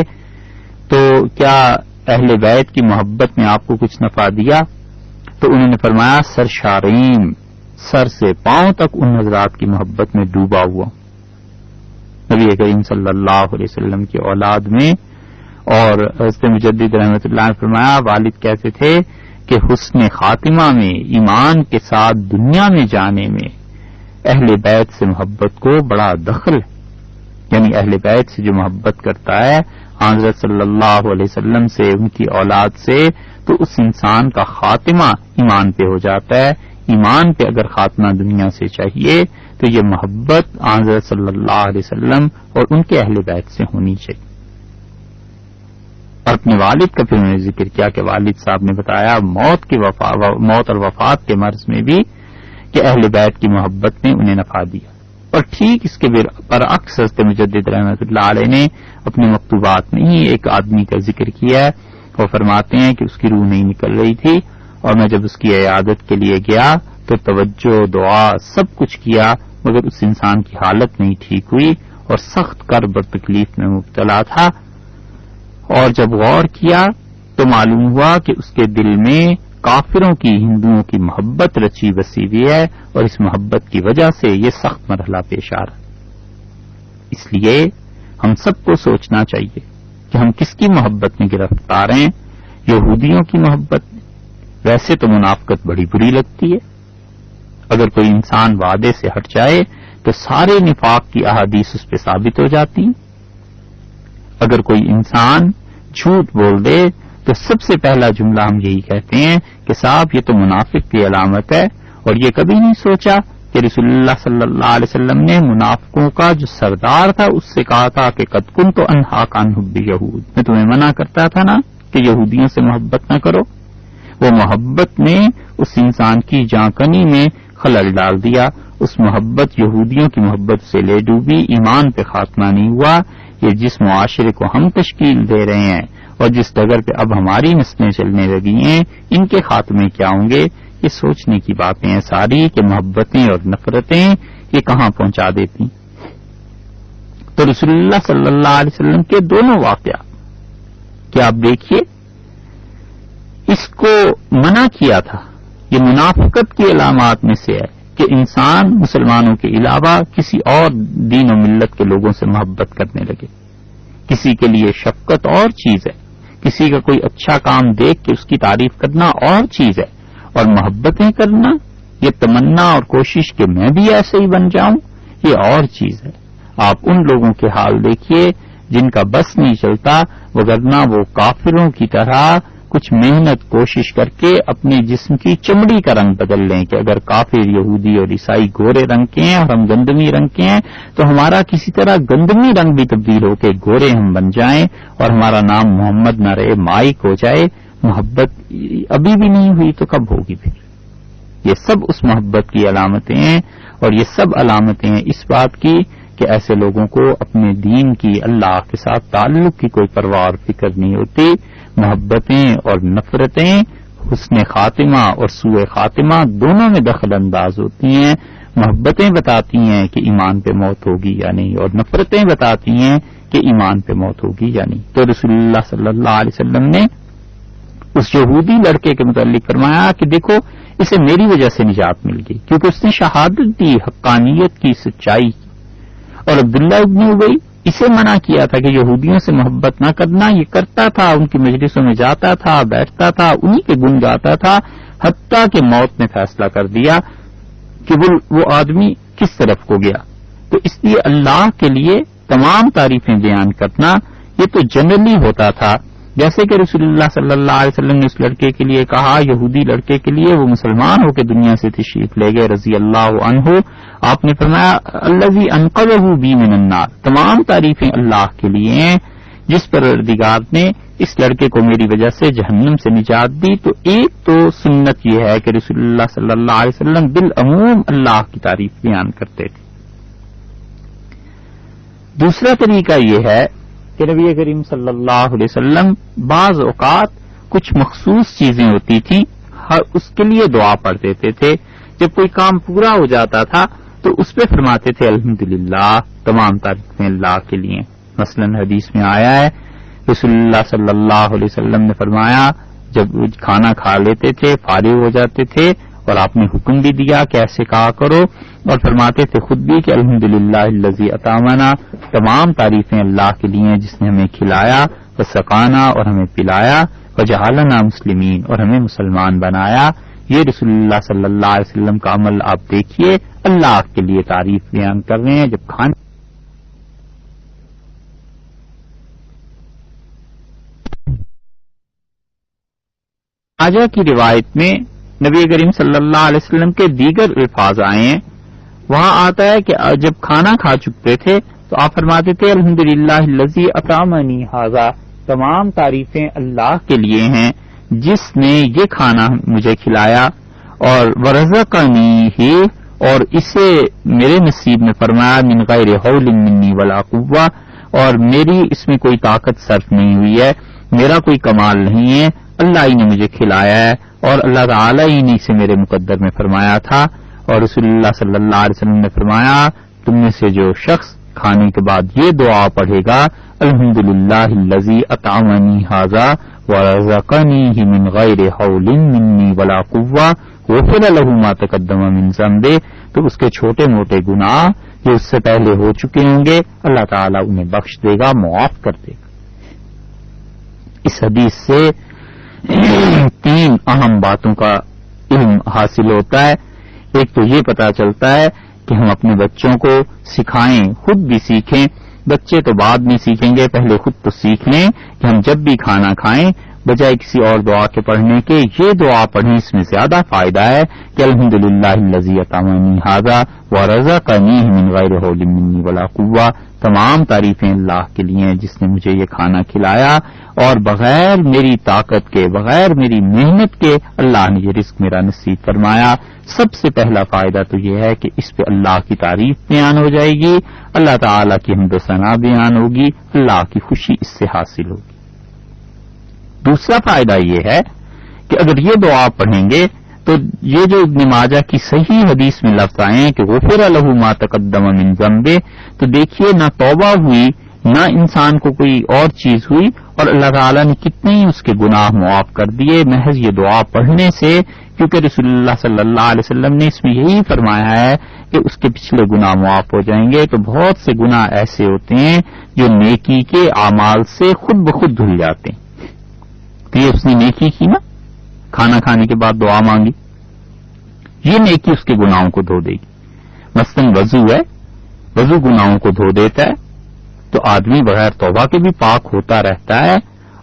تو کیا اہل بیت کی محبت نے آپ کو کچھ نفع دیا؟ تو انہوں نے فرمایا سرشاریم، سر سے پاؤں تک ان حضرات کی محبت میں ڈوبا ہوا نبی کریم صلی اللہ علیہ وسلم کی اولاد میں۔ اور حضرت مجدد رحمۃ اللہ نے فرمایا والد کہتے تھے کہ حسن خاتمہ میں ایمان کے ساتھ دنیا میں جانے میں اہل بیت سے محبت کو بڑا دخل ہے، یعنی اہل بیت سے جو محبت کرتا ہے حضرت صلی اللہ علیہ وسلم سے، ان کی اولاد سے، تو اس انسان کا خاتمہ ایمان پہ ہو جاتا ہے۔ ایمان پہ اگر خاتمہ دنیا سے چاہیے تو یہ محبت حضرت صلی اللہ علیہ وسلم اور ان کے اہل بیت سے ہونی چاہیے۔ اور اپنے والد کا پھر انہوں نے ذکر کیا کہ والد صاحب نے بتایا موت اور وفات کے مرض میں بھی کہ اہل بیت کی محبت نے انہیں نفع دیا۔ اور ٹھیک اس کے برعکس حضرت مجدد رحمۃ اللہ علیہ نے اپنے مکتوبات میں ہی ایک آدمی کا ذکر کیا ہے، وہ فرماتے ہیں کہ اس کی روح نہیں نکل رہی تھی، اور میں جب اس کی عیادت کے لیے گیا تو توجہ، دعا، سب کچھ کیا، مگر اس انسان کی حالت نہیں ٹھیک ہوئی اور سخت کرب اور تکلیف میں مبتلا تھا۔ اور جب غور کیا تو معلوم ہوا کہ اس کے دل میں کافروں کی، ہندوؤں کی محبت رچی بسی ہوئی ہے، اور اس محبت کی وجہ سے یہ سخت مرحلہ پیش آ رہا ہے۔ اس لیے ہم سب کو سوچنا چاہیے کہ ہم کس کی محبت میں گرفتار ہیں۔ یہودیوں کی محبت، ویسے تو منافقت بڑی بری لگتی ہے، اگر کوئی انسان وعدے سے ہٹ جائے تو سارے نفاق کی احادیث اس پہ ثابت ہو جاتی ہیں۔ اگر کوئی انسان جھوٹ بول دے تو سب سے پہلا جملہ ہم یہی کہتے ہیں کہ صاحب یہ تو منافق کی علامت ہے، اور یہ کبھی نہیں سوچا کہ رسول اللہ صلی اللہ علیہ وسلم نے منافقوں کا جو سردار تھا اس سے کہا تھا کہ قد کنت انہاک عن حب یہود، میں تمہیں منع کرتا تھا نا کہ یہودیوں سے محبت نہ کرو۔ وہ محبت نے اس انسان کی جانکنی میں خلل ڈال دیا، اس محبت، یہودیوں کی محبت سے لے ڈوبی، ایمان پہ خاتمہ نہیں ہوا۔ یہ جس معاشرے کو ہم تشکیل دے رہے ہیں اور جس ڈگر پہ اب ہماری نسلیں چلنے لگی ہیں، ان کے خاتمے کیا ہوں گے؟ یہ سوچنے کی باتیں ہیں ساری کہ محبتیں اور نفرتیں یہ کہاں پہنچا دیتی۔ تو رسول اللہ صلی اللہ علیہ وسلم کے دونوں واقعہ کیا آپ دیکھیے، اس کو منع کیا تھا۔ یہ منافقت کی علامات میں سے ہے کہ انسان مسلمانوں کے علاوہ کسی اور دین و ملت کے لوگوں سے محبت کرنے لگے۔ کسی کے لیے شفقت اور چیز ہے، کسی کا کوئی اچھا کام دیکھ کے اس کی تعریف کرنا اور چیز ہے، اور محبتیں کرنا، یہ تمنا اور کوشش کہ میں بھی ایسے ہی بن جاؤں، یہ اور چیز ہے۔ آپ ان لوگوں کے حال دیکھیے جن کا بس نہیں چلتا، وگرنہ وہ کافروں کی طرح کچھ محنت کوشش کر کے اپنے جسم کی چمڑی کا رنگ بدل لیں کہ اگر کافر، یہودی اور عیسائی گورے رنگ کے ہیں اور ہم گندمی رنگ کے ہیں تو ہمارا کسی طرح گندمی رنگ بھی تبدیل ہو کے گورے ہم بن جائیں اور ہمارا نام محمد نہ رہے، مائک ہو جائے۔ محبت ابھی بھی نہیں ہوئی تو کب ہوگی پھر؟ یہ سب اس محبت کی علامتیں ہیں، اور یہ سب علامتیں ہیں اس بات کی کہ ایسے لوگوں کو اپنے دین کی، اللہ کے ساتھ تعلق کی کوئی پرواہ اور فکر نہیں ہوتی۔ محبتیں اور نفرتیں حسن خاتمہ اور سوء خاتمہ دونوں میں دخل انداز ہوتی ہیں. محبتیں بتاتی ہیں کہ ایمان پہ موت ہوگی یا نہیں، اور نفرتیں بتاتی ہیں کہ ایمان پہ موت ہوگی یا نہیں. تو رسول اللہ صلی اللہ علیہ وسلم نے اس یہودی لڑکے کے متعلق فرمایا کہ دیکھو اسے میری وجہ سے نجات مل گئی، کیونکہ اس نے شہادت دی حقانیت کی، سچائی کی. اور عبداللہ ابن ابی اسے منع کیا تھا کہ یہودیوں سے محبت نہ کرنا. یہ کرتا تھا، ان کی مجلسوں میں جاتا تھا، بیٹھتا تھا، انہی کے گن گاتا تھا، حتیٰ کہ موت نے فیصلہ کر دیا کہ وہ آدمی کس طرف کو گیا. تو اس لیے اللہ کے لیے تمام تعریفیں بیان کرنا یہ تو جنرلی ہوتا تھا. جیسے کہ رسول اللہ صلی اللہ علیہ وسلم نے اس لڑکے کے لیے کہا، یہودی لڑکے کے لیے، وہ مسلمان ہو کے دنیا سے تشریف لے گئے رضی اللہ عنہ. آپ نے فرمایا الذی انقذہ بی من النار، تمام تعریفیں اللہ کے لیے ہیں جس پروردگار نے اس لڑکے کو میری وجہ سے جہنم سے نجات دی. تو ایک تو سنت یہ ہے کہ رسول اللہ صلی اللہ علیہ وسلم بالعموم اللہ کی تعریف بیان کرتے تھے. دوسرا طریقہ یہ ہے کہ نبی کریم صلی اللہ علیہ وسلم بعض اوقات کچھ مخصوص چیزیں ہوتی تھیں اس کے لیے دعا پڑھ دیتے تھے. جب کوئی کام پورا ہو جاتا تھا تو اس پہ فرماتے تھے الحمدللہ، تمام تعریفیں اللہ کے لیے. مثلا حدیث میں آیا ہے رسول اللہ صلی اللہ علیہ وسلم نے فرمایا جب کھانا کھا لیتے تھے، فارغ ہو جاتے تھے، اور آپ نے حکم بھی دیا کہ ایسے کہا کرو، اور فرماتے تھے خود بھی کہ الحمدللہ الذی اطعمنا، تمام تعریفیں اللہ کے لیے جس نے ہمیں کھلایا، وسقانا، اور ہمیں پلایا، وجعلنا مسلمین، اور ہمیں مسلمان بنایا. یہ رسول اللہ صلی اللہ علیہ وسلم کا عمل آپ دیکھیے، اللہ کے لیے تعریف بیان کر رہے ہیں. جب کھانے ماجہ کی روایت میں نبی کریم صلی اللہ علیہ وسلم کے دیگر الفاظ آئے ہیں. وہاں آتا ہے کہ جب کھانا کھا چکتے تھے تو آپ فرماتے تھے الحمدللہ الذی اطعمنی ھذا، تمام تعریفیں اللہ کے لیے ہیں جس نے یہ کھانا مجھے کھلایا، اور ورزقنی ہی، اور اسے میرے نصیب میں فرمایا من غیر حول منی ولا قوہ، اور میری اس میں کوئی طاقت صرف نہیں ہوئی ہے، میرا کوئی کمال نہیں ہے، اللہ ہی نے مجھے کھلایا ہے، اور اللہ تعالی ہی نے اسے میرے مقدر میں فرمایا تھا. اور رسول اللہ صلی اللہ علیہ وسلم نے فرمایا تم میں سے جو شخص کھانے کے بعد یہ دعا پڑھے گا الحمدللہ الذی اطعمنی ھذا ورزقنی من غیر حول منی ولا قوہ غفر له ما تقدم من ذنبہ، تو اس کے چھوٹے موٹے گناہ جو اس سے پہلے ہو چکے ہوں گے اللہ تعالیٰ انہیں بخش دے گا، معاف کر دے گا. اس حدیث سے تین اہم باتوں کا علم حاصل ہوتا ہے. ایک تو یہ پتا چلتا ہے کہ ہم اپنے بچوں کو سکھائیں، خود بھی سیکھیں. بچے تو بعد میں سیکھیں گے، پہلے خود تو سیکھ لیں کہ ہم جب بھی کھانا کھائیں بجائے کسی اور دعا کے پڑھنے کے یہ دعا پڑھیں. اس میں زیادہ فائدہ ہے کہ الحمدللہ الذی اطعمنی ھذا ورزقنی من غیر حول منی ولا قوہ، تمام تعریفیں اللہ کے لیے جس نے مجھے یہ کھانا کھلایا، اور بغیر میری طاقت کے، بغیر میری محنت کے اللہ نے یہ رزق میرا نصیب فرمایا. سب سے پہلا فائدہ تو یہ ہے کہ اس پہ اللہ کی تعریف بیان ہو جائے گی، اللہ تعالیٰ کی حمد و ثنا بیان ہوگی، اللہ کی خوشی اس سے حاصل ہوگی. دوسرا فائدہ یہ ہے کہ اگر یہ دعا پڑھیں گے تو یہ جو ابن ماجہ کی صحیح حدیث میں لفظ آئے ہیں کہ غفر له ما تقدم من ذنبہ، تو دیکھیے نہ توبہ ہوئی، نہ انسان کو کوئی اور چیز ہوئی، اور اللہ تعالیٰ نے کتنے ہی اس کے گناہ معاف کر دیے محض یہ دعا پڑھنے سے. کیونکہ رسول اللہ صلی اللہ علیہ وسلم نے اس میں یہی فرمایا ہے کہ اس کے پچھلے گناہ معاف ہو جائیں گے. تو بہت سے گناہ ایسے ہوتے ہیں جو نیکی کے اعمال سے خود بخود دھل جاتے ہیں. تو یہ اس نے نیکی کی نا، کھانا کھانے کے بعد دعا مانگی، یہ نیکی اس کے گناہوں کو دھو دے گی. مثلاً وضو ہے، وضو گناہوں کو دھو دیتا ہے، تو آدمی بغیر توبہ کے بھی پاک ہوتا رہتا ہے.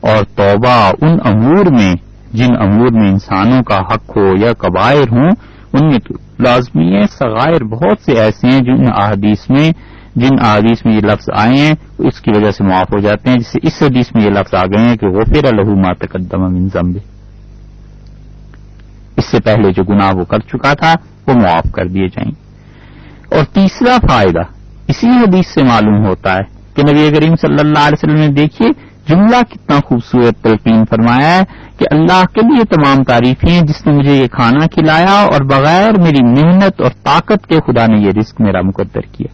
اور توبہ ان امور میں جن امور میں انسانوں کا حق ہو یا کبائر ہوں ان میں تو لازمی ہے. صغائر بہت سے ایسے ہیں جن احادیث میں یہ لفظ آئے ہیں اس کی وجہ سے معاف ہو جاتے ہیں. جسے اس حدیث میں یہ لفظ آ گئے ہیں کہ غفر له ما تقدم من ذنبہ، اس سے پہلے جو گناہ وہ کر چکا تھا وہ معاف کر دیے جائیں. اور تیسرا فائدہ اسی حدیث سے معلوم ہوتا ہے کہ نبی کریم صلی اللہ علیہ وسلم نے دیکھیے جملہ کتنا خوبصورت تلقین فرمایا ہے کہ اللہ کے لیے تمام تعریفیں ہیں جس نے مجھے یہ کھانا کھلایا اور بغیر میری محنت اور طاقت کے خدا نے یہ رزق میرا مقدر کیا.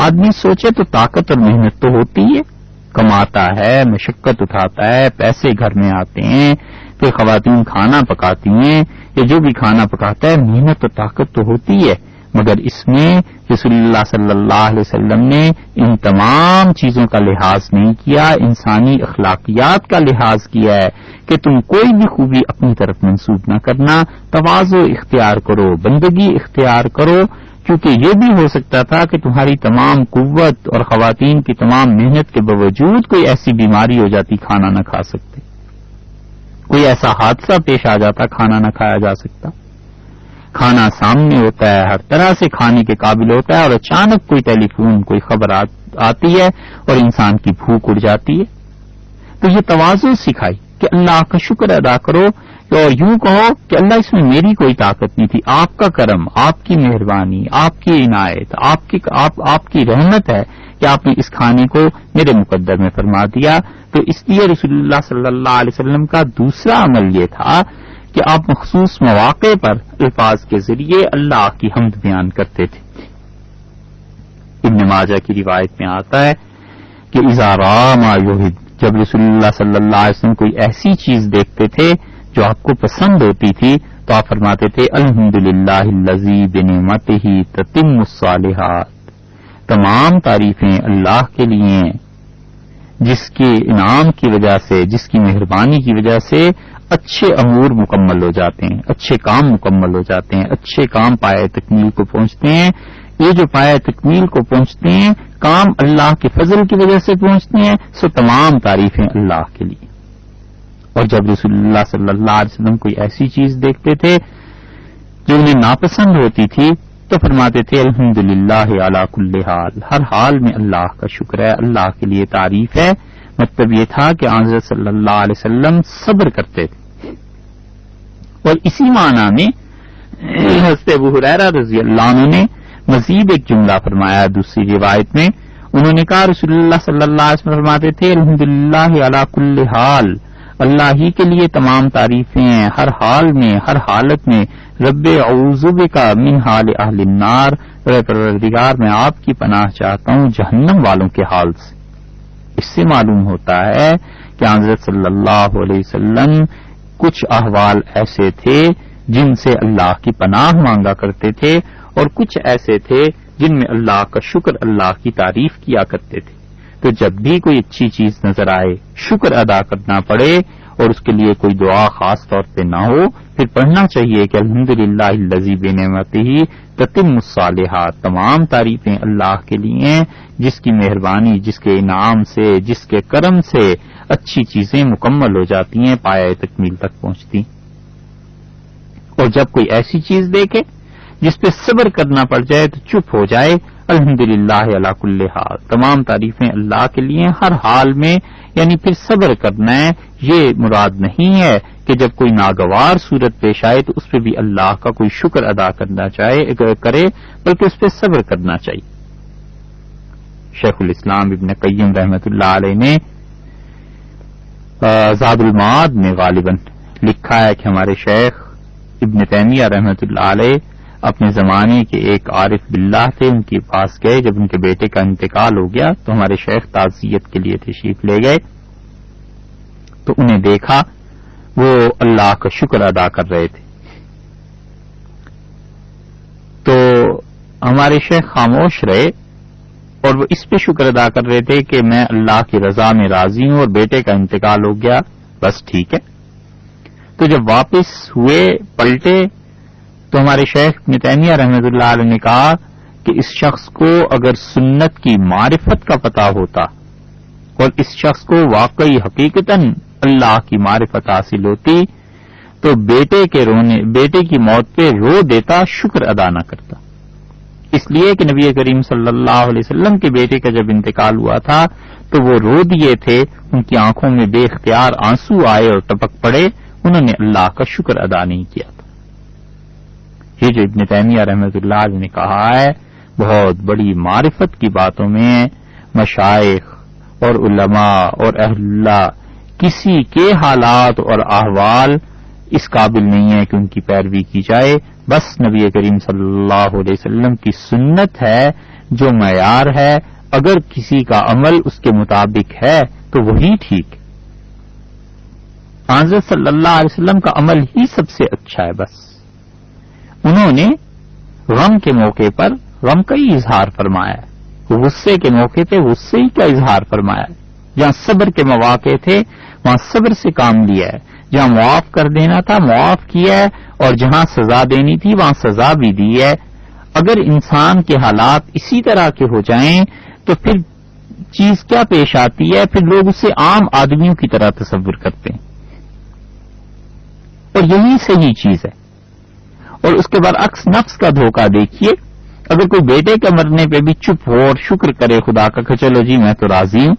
آدمی سوچے تو طاقت اور محنت تو ہوتی ہے، کماتا ہے، مشقت اٹھاتا ہے، پیسے گھر میں آتے ہیں، پھر خواتین کھانا پکاتی ہیں، یا جو بھی کھانا پکاتا ہے محنت اور طاقت تو ہوتی ہے، مگر اس میں رسول اللہ صلی اللہ علیہ وسلم نے ان تمام چیزوں کا لحاظ نہیں کیا، انسانی اخلاقیات کا لحاظ کیا ہے کہ تم کوئی بھی خوبی اپنی طرف منسوب نہ کرنا، تواضع اختیار کرو، بندگی اختیار کرو، کیونکہ یہ بھی ہو سکتا تھا کہ تمہاری تمام قوت اور خواتین کی تمام محنت کے باوجود کوئی ایسی بیماری ہو جاتی کھانا نہ کھا سکتے، کوئی ایسا حادثہ پیش آ جاتا کھانا نہ کھایا جا سکتا. کھانا سامنے ہوتا ہے، ہر طرح سے کھانے کے قابل ہوتا ہے، اور اچانک کوئی ٹیلی فون کوئی خبر آتی ہے اور انسان کی بھوک اڑ جاتی ہے. تو یہ تواضع سکھائی کہ اللہ کا شکر ادا کرو، اور یوں کہو کہ اللہ اس میں میری کوئی طاقت نہیں تھی، آپ کا کرم، آپ کی مہربانی، آپ کی عنایت، آپ کی رحمت ہے کہ آپ نے اس کھانے کو میرے مقدر میں فرما دیا. تو اس لیے رسول اللہ صلی اللہ علیہ وسلم کا دوسرا عمل یہ تھا کہ آپ مخصوص مواقع پر الفاظ کے ذریعے اللہ کی حمد بیان کرتے تھے. ابن ماجہ کی روایت میں آتا ہے کہ اذا راى ما يحب، جب رسول اللہ صلی اللہ علیہ وسلم کوئی ایسی چیز دیکھتے تھے جو آپ کو پسند ہوتی تھی تو آپ فرماتے تھے الحمدللہ الذی بنعمتہ تتم الصالحات، تمام تعریفیں اللہ کے لیے جس کے انعام کی وجہ سے، جس کی مہربانی کی وجہ سے اچھے امور مکمل ہو جاتے ہیں، اچھے کام مکمل ہو جاتے ہیں، اچھے کام پائے تکمیل کو پہنچتے ہیں. یہ جو پائے تکمیل کو پہنچتے ہیں کام اللہ کے فضل کی وجہ سے پہنچتے ہیں، سو تمام تعریفیں اللہ کے لیے. اور جب رسول اللہ صلی اللہ علیہ وسلم کوئی ایسی چیز دیکھتے تھے جو انہیں ناپسند ہوتی تھی تو فرماتے تھے الحمدللہ علی کل حال، ہر حال میں اللہ کا شکر ہے، اللہ کے لیے تعریف ہے. مطلب یہ تھا کہ حضرت صلی اللہ علیہ وسلم صبر کرتے تھے. اور اسی معنی میں حضرت ابو ہریرہ رضی اللہ عنہ نے مزید ایک جملہ فرمایا دوسری روایت میں. انہوں نے کہا رسول اللہ صلی اللہ علیہ وسلم فرماتے تھے الحمدللہ علی کل حال، اللہ ہی کے لیے تمام تعریفیں ہیں ہر حال میں، ہر حالت میں. رب اعوذ بک من حال اہل النار، پروردگار میں آپ کی پناہ چاہتا ہوں جہنم والوں کے حال سے. اس سے معلوم ہوتا ہے کہ حضرت صلی اللہ علیہ وسلم کچھ احوال ایسے تھے جن سے اللہ کی پناہ مانگا کرتے تھے، اور کچھ ایسے تھے جن میں اللہ کا شکر، اللہ کی تعریف کیا کرتے تھے. تو جب بھی کوئی اچھی چیز نظر آئے شکر ادا کرنا پڑے اور اس کے لیے کوئی دعا خاص طور پہ نہ ہو، پھر پڑھنا چاہیے کہ الحمدللہ الذی بنعمتہ تتم الصالحات، تمام تعریفیں اللہ کے لیے ہیں جس کی مہربانی، جس کے انعام سے، جس کے کرم سے اچھی چیزیں مکمل ہو جاتی ہیں، پایہ تکمیل تک پہنچتی. اور جب کوئی ایسی چیز دیکھے جس پہ صبر کرنا پڑ جائے تو چپ ہو جائے. الحمدللہ علی کل حال، تمام تعریفیں اللہ کے لیے ہر حال میں، یعنی پھر صبر کرنا ہے. یہ مراد نہیں ہے کہ جب کوئی ناگوار صورت پیش آئے تو اس پہ بھی اللہ کا کوئی شکر ادا کرنا کرے، بلکہ اس پہ صبر کرنا چاہیے. شیخ الاسلام ابن قیم رحمۃ اللہ علیہ نے زاد المعاد میں غالباً لکھا ہے کہ ہمارے شیخ ابن تیمیہ رحمۃ اللہ علیہ اپنے زمانے کے ایک عارف باللہ تھے، ان کے پاس گئے. جب ان کے بیٹے کا انتقال ہو گیا تو ہمارے شیخ تعزیت کے لیے تشریف لے گئے، تو انہیں دیکھا وہ اللہ کا شکر ادا کر رہے تھے. تو ہمارے شیخ خاموش رہے اور وہ اس پہ شکر ادا کر رہے تھے کہ میں اللہ کی رضا میں راضی ہوں اور بیٹے کا انتقال ہو گیا، بس ٹھیک ہے. تو جب واپس ہوئے پلٹے تو ہمارے شیخ ابن تیمیہ رحمۃ اللہ علیہ نے کہا کہ اس شخص کو اگر سنت کی معرفت کا پتہ ہوتا اور اس شخص کو واقعی حقیقتاً اللہ کی معرفت حاصل ہوتی تو بیٹے کی موت پہ رو دیتا، شکر ادا نہ کرتا. اس لیے کہ نبی کریم صلی اللہ علیہ وسلم کے بیٹے کا جب انتقال ہوا تھا تو وہ رو دیے تھے، ان کی آنکھوں میں بے اختیار آنسو آئے اور ٹپک پڑے، انہوں نے اللہ کا شکر ادا نہیں کیا تھا. یہ جو ابن تیمیہ رحمۃ اللہ علیہ نے کہا ہے بہت بڑی معرفت کی باتوں میں مشائخ اور علماء اور اہل اللہ کسی کے حالات اور احوال اس قابل نہیں ہے کہ ان کی پیروی کی جائے. بس نبی کریم صلی اللہ علیہ وسلم کی سنت ہے جو معیار ہے. اگر کسی کا عمل اس کے مطابق ہے تو وہی ٹھیک ہے. حضرت صلی اللہ علیہ وسلم کا عمل ہی سب سے اچھا ہے. بس انہوں نے غم کے موقع پر غم کا ہی اظہار فرمایا ہے, غصے کے موقع پہ غصے ہی کا اظہار فرمایا ہے, جہاں صبر کے مواقع تھے وہاں صبر سے کام لیا ہے, جہاں معاف کر دینا تھا معاف کیا ہے, اور جہاں سزا دینی تھی وہاں سزا بھی دی ہے. اگر انسان کے حالات اسی طرح کے ہو جائیں تو پھر چیز کیا پیش آتی ہے, پھر لوگ اسے عام آدمیوں کی طرح تصور کرتے ہیں, اور یہی صحیح چیز ہے. اور اس کے برعکس نفس کا دھوکہ دیکھیے, اگر کوئی بیٹے کے مرنے پہ بھی چپ ہو اور شکر کرے خدا کا کہ چلو جی میں تو راضی ہوں,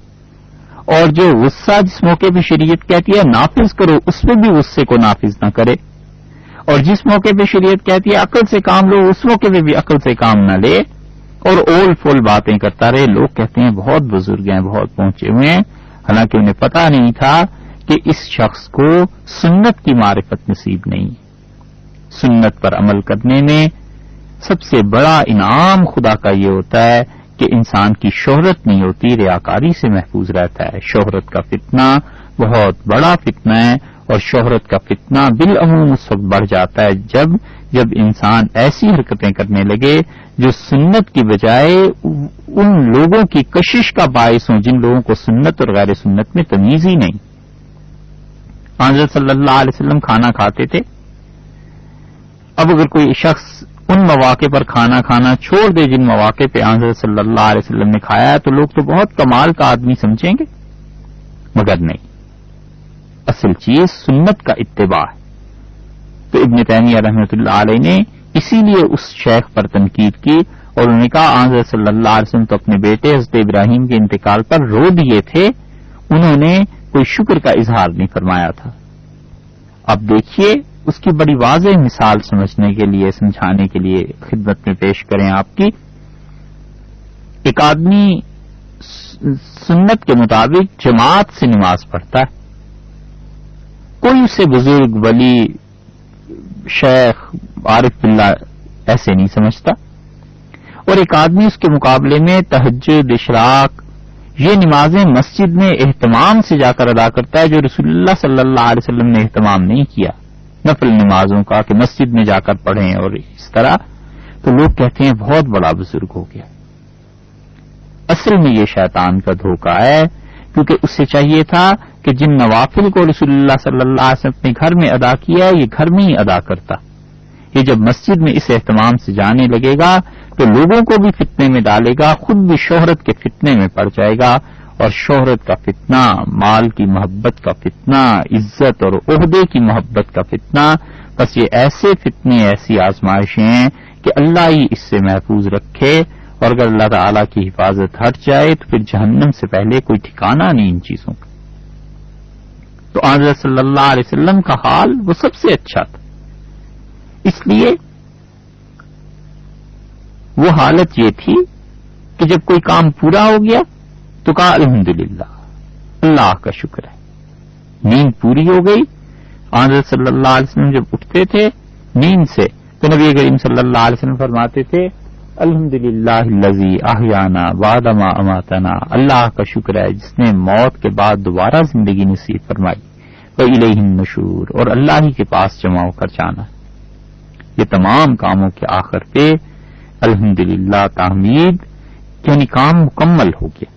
اور جو غصہ جس موقع پہ شریعت کہتی ہے نافذ کرو اس پہ بھی غصے کو نافذ نہ کرے, اور جس موقع پہ شریعت کہتی ہے عقل سے کام لو اس موقع پہ بھی عقل سے کام نہ لے اور اول فول باتیں کرتا رہے. لوگ کہتے ہیں بہت بزرگ ہیں بہت پہنچے ہوئے ہیں, حالانکہ انہیں پتہ نہیں تھا کہ اس شخص کو سنت کی معرفت نصیب نہیں. سنت پر عمل کرنے میں سب سے بڑا انعام خدا کا یہ ہوتا ہے کہ انسان کی شہرت نہیں ہوتی, ریاکاری سے محفوظ رہتا ہے. شہرت کا فتنہ بہت بڑا فتنہ ہے, اور شہرت کا فتنہ بالعموم اس وقت بڑھ جاتا ہے جب انسان ایسی حرکتیں کرنے لگے جو سنت کی بجائے ان لوگوں کی کشش کا باعث ہوں جن لوگوں کو سنت اور غیر سنت میں تمیز ہی نہیں. حضرت صلی اللہ علیہ وسلم کھانا کھاتے تھے. اب اگر کوئی شخص ان مواقع پر کھانا کھانا چھوڑ دے جن مواقع پہ حضرت صلی اللہ علیہ وسلم نے کھایا ہے تو لوگ تو بہت کمال کا آدمی سمجھیں گے, مگر نہیں. اصل چیز سنت کا اتباع ہے. تو ابن تیمیہ رحمۃ اللہ علیہ نے اسی لیے اس شیخ پر تنقید کی, اور انہوں نے کہا حضرت صلی اللہ علیہ وسلم تو اپنے بیٹے حضرت ابراہیم کے انتقال پر رو دیے تھے, انہوں نے کوئی شکر کا اظہار نہیں فرمایا تھا. اب دیکھیے اس کی بڑی واضح مثال سمجھنے کے لیے سمجھانے کے لیے خدمت میں پیش کریں آپ کی. ایک آدمی سنت کے مطابق جماعت سے نماز پڑھتا ہے, کوئی اسے بزرگ ولی شیخ عارف باللہ ایسے نہیں سمجھتا, اور ایک آدمی اس کے مقابلے میں تہجد اشراق یہ نمازیں مسجد میں اہتمام سے جا کر ادا کرتا ہے جو رسول اللہ صلی اللہ علیہ وسلم نے اہتمام نہیں کیا نفل نمازوں کا کہ مسجد میں جا کر پڑھیں اور اس طرح. تو لوگ کہتے ہیں بہت بڑا بزرگ ہو گیا. اصل میں یہ شیطان کا دھوکہ ہے, کیونکہ اس سے چاہیے تھا کہ جن نوافل کو رسول اللہ صلی اللہ علیہ وسلم نے گھر میں ادا کیا ہے یہ گھر میں ہی ادا کرتا. یہ جب مسجد میں اس اہتمام سے جانے لگے گا تو لوگوں کو بھی فتنے میں ڈالے گا, خود بھی شہرت کے فتنے میں پڑ جائے گا, اور شہرت کا فتنہ, مال کی محبت کا فتنہ, عزت اور عہدے کی محبت کا فتنہ, بس یہ ایسے فتنے ایسی آزمائشیں ہیں کہ اللہ ہی اس سے محفوظ رکھے, اور اگر اللہ تعالی کی حفاظت ہٹ جائے تو پھر جہنم سے پہلے کوئی ٹھکانہ نہیں ان چیزوں کا. تو حضرت صلی اللہ علیہ وسلم کا حال وہ سب سے اچھا تھا, اس لیے وہ حالت یہ تھی کہ جب کوئی کام پورا ہو گیا تو کہا الحمدللہ, اللہ کا شکر ہے. نیند پوری ہو گئی. حضرت صلی اللہ علیہ وسلم جب اٹھتے تھے نیند سے تو نبی کریم صلی اللہ علیہ وسلم فرماتے تھے الحمدللہ الذی احیانا بعد ما اماتنا, اللہ کا شکر ہے جس نے موت کے بعد دوبارہ زندگی نصیب فرمائی, وإلیہ النشور, اور اللہ ہی کے پاس جمع ہو کر جانا. یہ تمام کاموں کے آخر پہ الحمدللہ تحمید یعنی کام مکمل ہو گیا.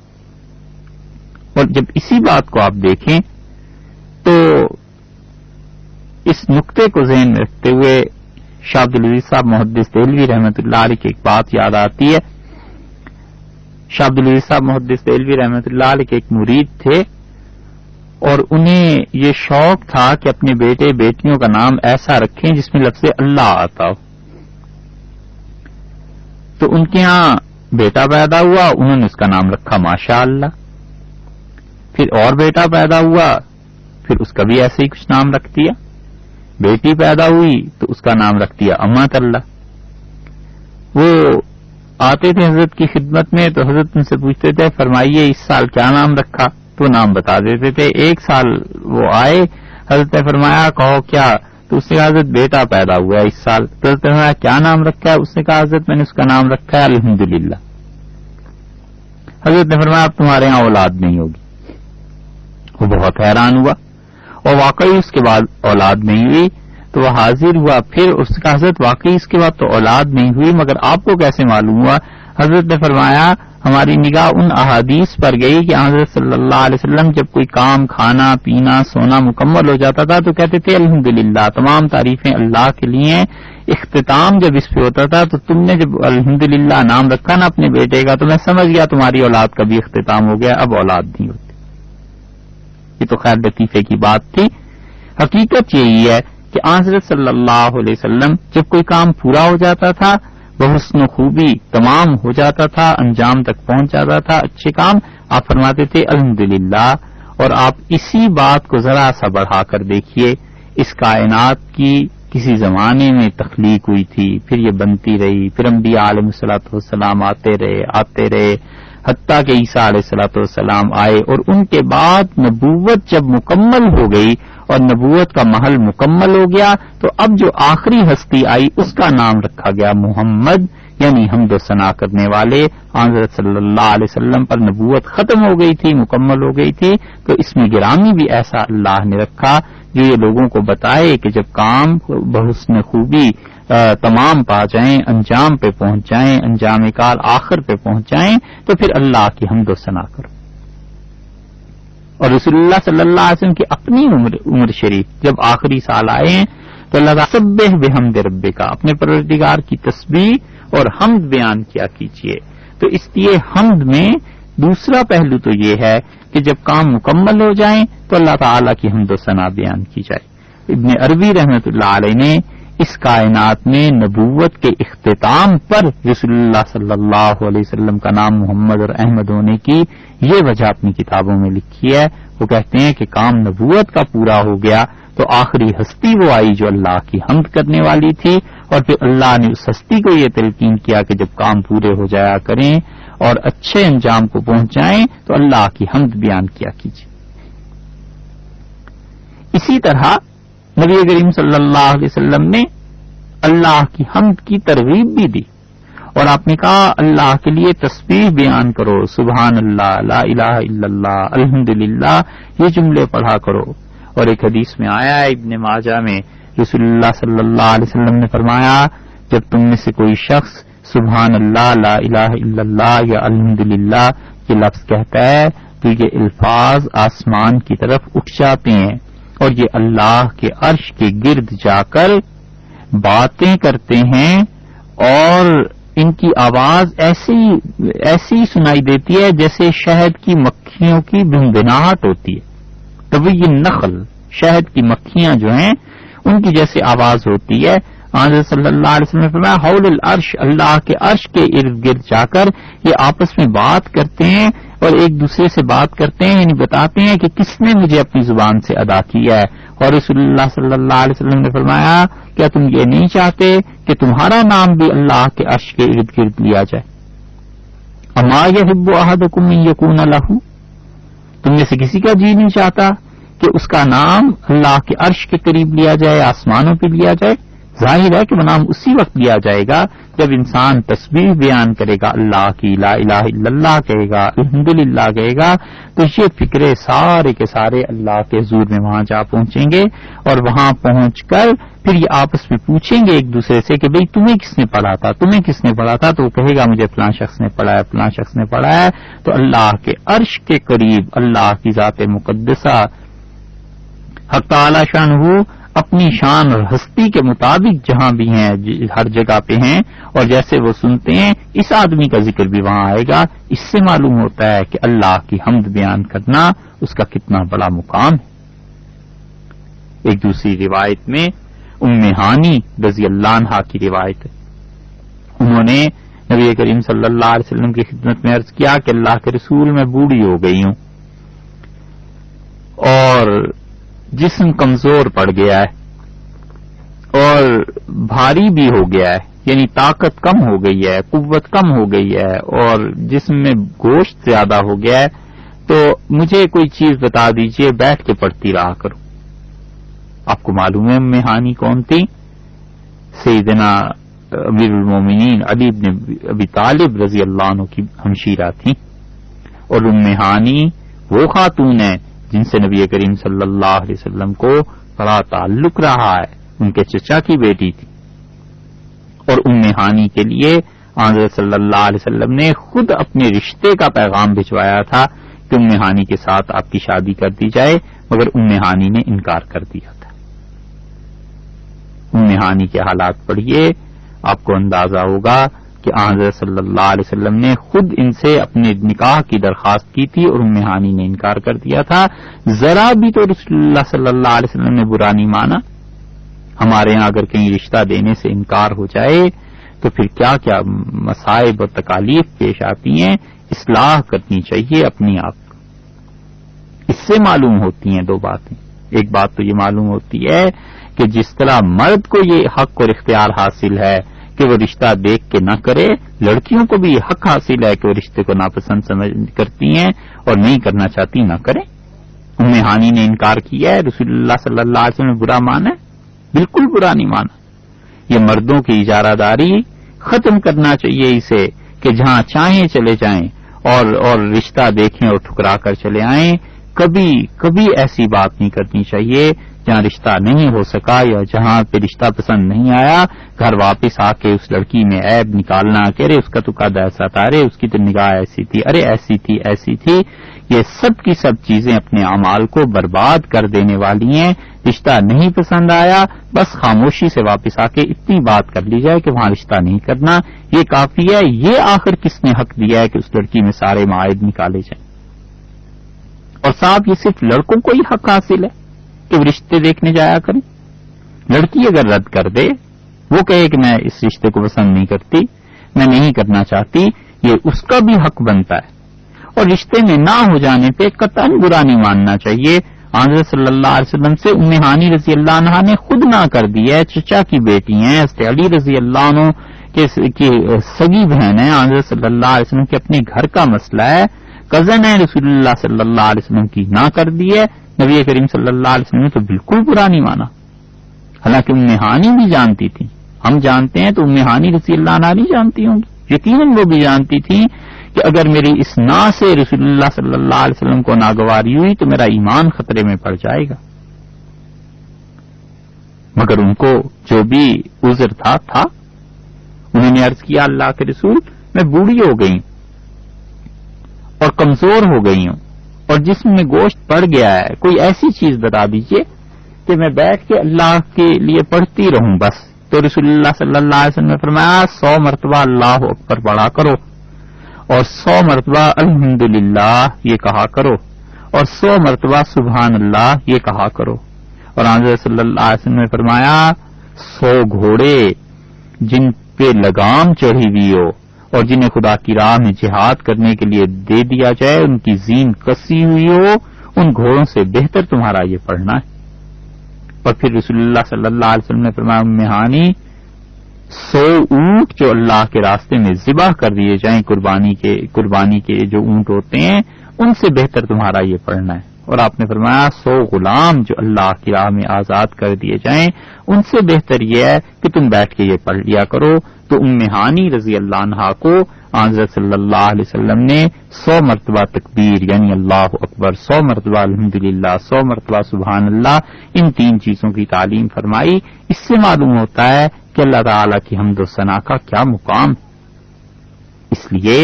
اور جب اسی بات کو آپ دیکھیں تو اس نقطے کو ذہن میں رکھتے ہوئے شاہ عبدالعزیز صاحب محدث دہلوی رحمۃ اللہ علیہ کی ایک بات یاد آتی ہے. شاہ عبدالعزیز صاحب محدث دہلوی رحمۃ اللہ علیہ کے ایک مرید تھے, اور انہیں یہ شوق تھا کہ اپنے بیٹے بیٹیوں کا نام ایسا رکھیں جس میں لفظ اللہ آتا ہو. تو ان کے ہاں بیٹا پیدا ہوا, انہوں نے اس کا نام رکھا ماشاء اللہ. پھر اور بیٹا پیدا ہوا, پھر اس کا بھی ایسے ہی کچھ نام رکھ دیا. بیٹی پیدا ہوئی تو اس کا نام رکھ دیا امت اللہ. وہ آتے تھے حضرت کی خدمت میں تو حضرت ان سے پوچھتے تھے فرمائیے اس سال کیا نام رکھا، تو نام بتا دیتے تھے. ایک سال وہ آئے، حضرت نے فرمایا کہو کیا، تو اس نے کہا حضرت بیٹا پیدا ہوا ہے اس سال. تو حضرت نے فرمایا کیا نام رکھا ہے، اس نے کہا حضرت میں نے اس کا نام رکھا ہے الحمدللہ. حضرت نے فرمایا اب تمہارے ہاں اولاد نہیں ہوگی. وہ بہت حیران ہوا اور واقعی اس کے بعد اولاد نہیں ہوئی. تو وہ حاضر ہوا پھر اس کا حضرت واقعی اس کے بعد تو اولاد نہیں ہوئی، مگر آپ کو کیسے معلوم ہوا؟ حضرت نے فرمایا ہماری نگاہ ان احادیث پر گئی کہ حضرت صلی اللہ علیہ وسلم جب کوئی کام کھانا پینا سونا مکمل ہو جاتا تھا تو کہتے تھے الحمدللہ، تمام تعریفیں اللہ کے لیے. اختتام جب اس پہ ہوتا تھا تو تم نے جب الحمدللہ نام رکھا نا اپنے بیٹے کا تو میں سمجھ گیا تمہاری اولاد کا بھی اختتام ہو گیا، اب اولاد نہیں ہوتی. یہ تو خیر لطیفے کی بات تھی. حقیقت یہی ہے کہ حضرت صلی اللہ علیہ وسلم جب کوئی کام پورا ہو جاتا تھا بحسن خوبی تمام ہو جاتا تھا، انجام تک پہنچ جاتا تھا اچھے کام، آپ فرماتے تھے الحمدللہ. اور آپ اسی بات کو ذرا سا بڑھا کر دیکھیے، اس کائنات کی کسی زمانے میں تخلیق ہوئی تھی، پھر یہ بنتی رہی، پھر انبیاء علیہ الصلوۃ والسلام آتے رہے حتیٰ کہ عیسیٰ علیہ الصلوۃ والسلام آئے، اور ان کے بعد نبوت جب مکمل ہو گئی اور نبوت کا محل مکمل ہو گیا تو اب جو آخری ہستی آئی اس کا نام رکھا گیا محمد، یعنی حمد و ثنا کرنے والے. حضرت صلی اللہ علیہ وسلم پر نبوت ختم ہو گئی تھی، مکمل ہو گئی تھی، تو اس میں گرامی بھی ایسا اللہ نے رکھا جو یہ لوگوں کو بتائے کہ جب کام بحسن خوبی تمام پا جائیں، انجام پہ پہنچ جائیں، انجام کار آخر پہ پہنچ جائیں تو پھر اللہ کی حمد و ثنا کرو. اور رسول اللہ صلی اللہ علیہ وسلم کی اپنی عمر شریف جب آخری سال آئے ہیں تو اللہ تعالیٰ سبح بحمد ربک، اپنے پروردگار کی تسبیح اور حمد بیان کیا کیجیے. تو اس لیے حمد میں دوسرا پہلو تو یہ ہے کہ جب کام مکمل ہو جائیں تو اللہ تعالیٰ کی حمد و ثنا بیان کی جائے. ابن عربی رحمۃ اللہ علیہ نے اس کائنات میں نبوت کے اختتام پر رسول اللہ صلی اللہ علیہ وسلم کا نام محمد اور احمد ہونے کی یہ وجہ اپنی کتابوں میں لکھی ہے. وہ کہتے ہیں کہ کام نبوت کا پورا ہو گیا تو آخری ہستی وہ آئی جو اللہ کی حمد کرنے والی تھی، اور پھر اللہ نے اس ہستی کو یہ تلقین کیا کہ جب کام پورے ہو جایا کریں اور اچھے انجام کو پہنچ جائیں تو اللہ کی حمد بیان کیا کیجیے. اسی طرح نبی کریم صلی اللہ علیہ وسلم نے اللہ کی حمد کی ترغیب بھی دی اور آپ نے کہا اللہ کے لیے تسبیح بیان کرو، سبحان اللہ، لا الہ الا اللہ، الحمدللہ، یہ جملے پڑھا کرو. اور ایک حدیث میں آیا ہے ابن ماجہ میں رسول اللہ صلی اللہ علیہ وسلم نے فرمایا جب تم میں سے کوئی شخص سبحان اللہ، لا الہ الا اللہ یا الحمدللہ یہ لفظ کہتا ہے تو یہ الفاظ آسمان کی طرف اٹھ جاتے ہیں اور یہ اللہ کے عرش کے گرد جا کر باتیں کرتے ہیں اور ان کی آواز ایسی سنائی دیتی ہے جیسے شہد کی مکھیوں کی بھنبھناہٹ ہوتی ہے. تو وہ یہ نخل شہد کی مکھیاں جو ہیں ان کی جیسے آواز ہوتی ہے. حضرت صلی اللہ علیہ وسلم نے فرمایا حول العرش، اللہ کے عرش کے ارد گرد جا کر یہ آپس میں بات کرتے ہیں اور ایک دوسرے سے بات کرتے ہیں، یعنی بتاتے ہیں کہ کس نے مجھے اپنی زبان سے ادا کیا ہے. اور رسول اللہ صلی اللہ علیہ وسلم نے فرمایا کیا تم یہ نہیں چاہتے کہ تمہارا نام بھی اللہ کے عرش کے ارد گرد لیا جائے؟ اما یحب احدکم ان یکون لہ، تم میں سے کسی کا جی نہیں چاہتا کہ اس کا نام اللہ کے عرش کے قریب لیا جائے، آسمانوں پہ لیا جائے؟ ظاہر ہے کہ وہ نام اسی وقت لیا جائے گا جب انسان تسبیح بیان کرے گا، اللہ کی، لا الہ الا اللہ کہے گا، الحمدللہ کہے گا، تو یہ فکرے سارے کے سارے اللہ کے حضور میں وہاں جا پہنچیں گے اور وہاں پہنچ کر پھر یہ آپس میں پوچھیں گے ایک دوسرے سے کہ بھئی تمہیں کس نے پڑھا تھا، تمہیں کس نے پڑھا تھا؟ تو وہ کہے گا مجھے فلاں شخص نے پڑھا ہے، فلاں شخص نے پڑھا ہے. تو اللہ کے عرش کے قریب اللہ کی ذات مقدسہ حق تعالی شانہ اپنی شان اور ہستی کے مطابق جہاں بھی ہیں ہر جگہ پہ ہیں اور جیسے وہ سنتے ہیں اس آدمی کا ذکر بھی وہاں آئے گا. اس سے معلوم ہوتا ہے کہ اللہ کی حمد بیان کرنا اس کا کتنا بڑا مقام ہے. ایک دوسری روایت میں ام ہانی رضی اللہ عنہا کی روایت ہے، انہوں نے نبی کریم صلی اللہ علیہ وسلم کی خدمت میں عرض کیا کہ اللہ کے رسول میں بوڑھی ہو گئی ہوں اور جسم کمزور پڑ گیا ہے اور بھاری بھی ہو گیا ہے یعنی طاقت کم ہو گئی ہے، قوت کم ہو گئی ہے اور جسم میں گوشت زیادہ ہو گیا ہے، تو مجھے کوئی چیز بتا دیجئے، بیٹھ کے پڑھتی رہا کروں۔ آپ کو معلوم ہے ام ہانی کون تھی؟ سیدنا امیر المومنین علی بن ابی طالب رضی اللہ عنہ کی ہمشیرہ تھیں، اور ام ہانی وہ خاتون ہیں جن سے نبی کریم صلی اللہ علیہ وسلم کو بڑا تعلق رہا ہے، ان کے چچا کی بیٹی تھی، اور ام ہانی کے لیے حضرت صلی اللہ علیہ وسلم نے خود اپنے رشتے کا پیغام بھجوایا تھا کہ ام ہانی کے ساتھ آپ کی شادی کر دی جائے، مگر ام ہانی نے انکار کر دیا تھا۔ ام ہانی کے حالات پڑھیے، آپ کو اندازہ ہوگا کہ حضرت صلی اللہ علیہ وسلم نے خود ان سے اپنے نکاح کی درخواست کی تھی اور ام ہانی نے انکار کر دیا تھا۔ ذرا بھی تو رسول اللہ صلی اللہ علیہ وسلم نے برا نہیں مانا۔ ہمارے ہاں اگر کہیں رشتہ دینے سے انکار ہو جائے تو پھر کیا کیا مصائب اور تکالیف پیش آتی ہیں، اصلاح کرنی چاہیے اپنی آپ کو۔ اس سے معلوم ہوتی ہیں دو باتیں، ایک بات تو یہ معلوم ہوتی ہے کہ جس طرح مرد کو یہ حق اور اختیار حاصل ہے کہ وہ رشتہ دیکھ کے نہ کرے، لڑکیوں کو بھی یہ حق حاصل ہے کہ وہ رشتے کو ناپسند سمجھ کرتی ہیں اور نہیں کرنا چاہتی نہ کریں۔ ام ہانی نے انکار کیا ہے، رسول اللہ صلی اللہ علیہ وسلم نے برا مانا ہے؟ بالکل برا نہیں مانا۔ یہ مردوں کی اجارہ داری ختم کرنا چاہیے اسے، کہ جہاں چاہیں چلے جائیں اور رشتہ دیکھیں اور ٹھکرا کر چلے آئیں۔ کبھی کبھی ایسی بات نہیں کرنی چاہیے جہاں رشتہ نہیں ہو سکا یا جہاں پہ رشتہ پسند نہیں آیا، گھر واپس آ کے اس لڑکی میں عیب نکالنا کہ ارے اس کا تو قد ایسا تھا، ارے اس کی تو نگاہ ایسی تھی، ارے ایسی تھی۔ یہ سب کی سب چیزیں اپنے اعمال کو برباد کر دینے والی ہیں۔ رشتہ نہیں پسند آیا، بس خاموشی سے واپس آ کے اتنی بات کر لی جائے کہ وہاں رشتہ نہیں کرنا، یہ کافی ہے۔ یہ آخر کس نے حق دیا ہے کہ اس لڑکی میں سارے معاہد نکالے جائیں؟ اور صاحب یہ صرف لڑکوں کو ہی حق حاصل ہے کہ وہ رشتے دیکھنے جایا کریں؟ لڑکی اگر رد کر دے، وہ کہے کہ میں اس رشتے کو پسند نہیں کرتی، میں نہیں کرنا چاہتی، یہ اس کا بھی حق بنتا ہے۔ اور رشتے میں نہ ہو جانے پہ قطعاً برا نہیں ماننا چاہیے۔ حضرت صلی اللہ علیہ وسلم سے ام ہانی رضی اللہ عنہا نے خود نہ کر دی ہے، چچا کی بیٹی ہیں، حضرت علی رضی اللہ عنہ کی سگی بہن ہے، حضرت صلی اللہ علیہ وسلم کے اپنے گھر کا مسئلہ ہے، کزن ہے، رسول اللہ صلی اللہ علیہ وسلم کی نہ کر دی ہے، نبی کریم صلی اللہ علیہ وسلم نے تو بالکل برا نہیں مانا۔ حالانکہ ام ہانی بھی جانتی تھی، ہم جانتے ہیں تو ام ہانی رضی اللہ عنہا نہیں جانتی ہوں گی، یقیناً وہ بھی جانتی تھی کہ اگر میری اس نا سے رسول اللہ صلی اللہ علیہ وسلم کو ناگواری ہوئی تو میرا ایمان خطرے میں پڑ جائے گا، مگر ان کو جو بھی عذر تھا انہوں نے عرض کیا اللہ کے رسول میں بوڑھی ہو گئی اور کمزور ہو گئی ہوں اور جسم میں گوشت پڑ گیا ہے، کوئی ایسی چیز بتا دیجئے کہ میں بیٹھ کے اللہ کے لیے پڑھتی رہوں بس۔ تو رسول اللہ صلی اللہ علیہ وسلم نے فرمایا 100 مرتبہ اللہ اکبر پڑھا کرو اور 100 مرتبہ الحمدللہ یہ کہا کرو اور 100 مرتبہ سبحان اللہ یہ کہا کرو۔ اور حضرت صلی اللہ علیہ وسلم نے فرمایا 100 گھوڑے جن پہ لگام چڑھی ہوئی ہو اور جنہیں خدا کی راہ میں جہاد کرنے کے لیے دے دیا جائے، ان کی زین کسی ہوئی ہو، ان گھوڑوں سے بہتر تمہارا یہ پڑھنا ہے۔ اور پھر رسول اللہ صلی اللہ علیہ وسلم نے فرمایا ام ہانی 100 اونٹ جو اللہ کے راستے میں ذبح کر دیے جائیں، قربانی کے جو اونٹ ہوتے ہیں، ان سے بہتر تمہارا یہ پڑھنا ہے۔ اور آپ نے فرمایا 100 غلام جو اللہ کی راہ میں آزاد کر دیے جائیں، ان سے بہتر یہ ہے کہ تم بیٹھ کے یہ پڑھ لیا کرو۔ تو ام ہانی رضی اللہ عنہا کو حضرت صلی اللہ علیہ وسلم نے 100 مرتبہ تکبیر یعنی اللہ اکبر، 100 مرتبہ الحمدللہ، 100 مرتبہ سبحان اللہ، ان 3 چیزوں کی تعلیم فرمائی۔ اس سے معلوم ہوتا ہے کہ اللہ تعالی کی حمد و ثنا کا کیا مقام۔ اس لیے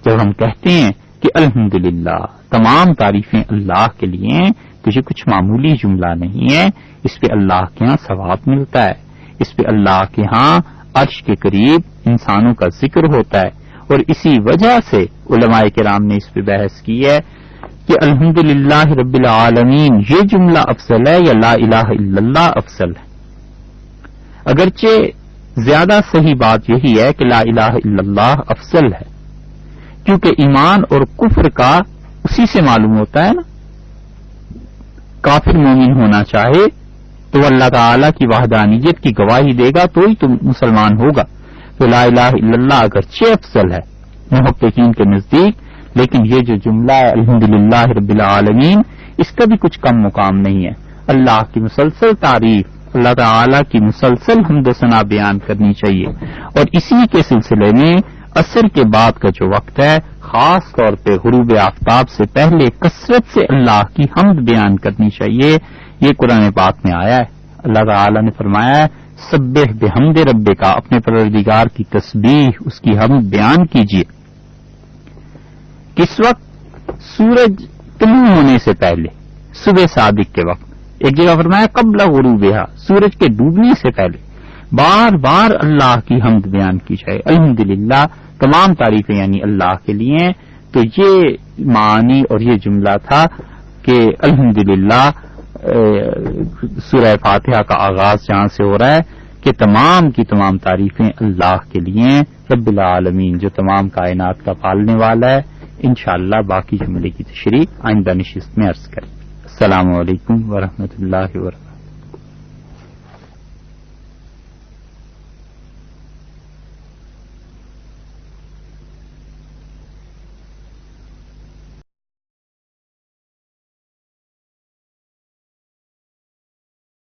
جب ہم کہتے ہیں کہ الحمدللہ تمام تعریفیں اللہ کے لیے ہیں، تو یہ کچھ معمولی جملہ نہیں ہے، اس پہ اللہ کے ہاں ثواب ملتا ہے، اس پہ اللہ کے ہاں عرش کے قریب انسانوں کا ذکر ہوتا ہے۔ اور اسی وجہ سے علماء کرام نے اس پہ بحث کی ہے کہ الحمدللہ رب العالمین یہ جملہ افضل ہے یا لا الہ الا اللہ افضل ہے۔ اگرچہ زیادہ صحیح بات یہی ہے کہ لا الہ الا اللہ افضل ہے، کیونکہ ایمان اور کفر کا اسی سے معلوم ہوتا ہے نا۔ کافر مومن ہونا چاہے تو وہ اللہ تعالی کی وحدانیت کی گواہی دے گا تو ہی تم مسلمان ہوگا. تو لا الہ الا اللہ اگرچہ افضل ہے محققین کے نزدیک، لیکن یہ جو جملہ ہے الحمدللہ رب العالمین، اس کا بھی کچھ کم مقام نہیں ہے. اللہ کی مسلسل تعریف، اللہ تعالی کی مسلسل حمد و ثنا بیان کرنی چاہیے. اور اسی کے سلسلے میں عصر کے بعد کا جو وقت ہے، خاص طور پہ غروب آفتاب سے پہلے کثرت سے اللہ کی حمد بیان کرنی چاہیے. یہ قرآن پاک میں آیا ہے. اللہ تعالی نے فرمایا ہے سبح بحمد ربک، اپنے پروردگار کی تسبیح، اس کی حمد بیان کیجیے. کس وقت؟ سورج طلوع ہونے سے پہلے، صبح صادق کے وقت. ایک جگہ فرمایا قبل غروبہا، سورج کے ڈوبنے سے پہلے بار بار اللہ کی حمد بیان کی جائے. الحمدللہ، تمام تعریفیں یعنی اللہ کے لیے. تو یہ معنی اور یہ جملہ تھا کہ الحمدللہ سورہ فاتحہ کا آغاز جہاں سے ہو رہا ہے کہ تمام کی تمام تعریفیں اللہ کے لیے رب العالمین، جو تمام کائنات کا پالنے والا ہے. انشاءاللہ باقی جملے کی تشریح آئندہ نشست میں عرض کریں. السلام علیکم ورحمۃ اللہ وبرکاتہ.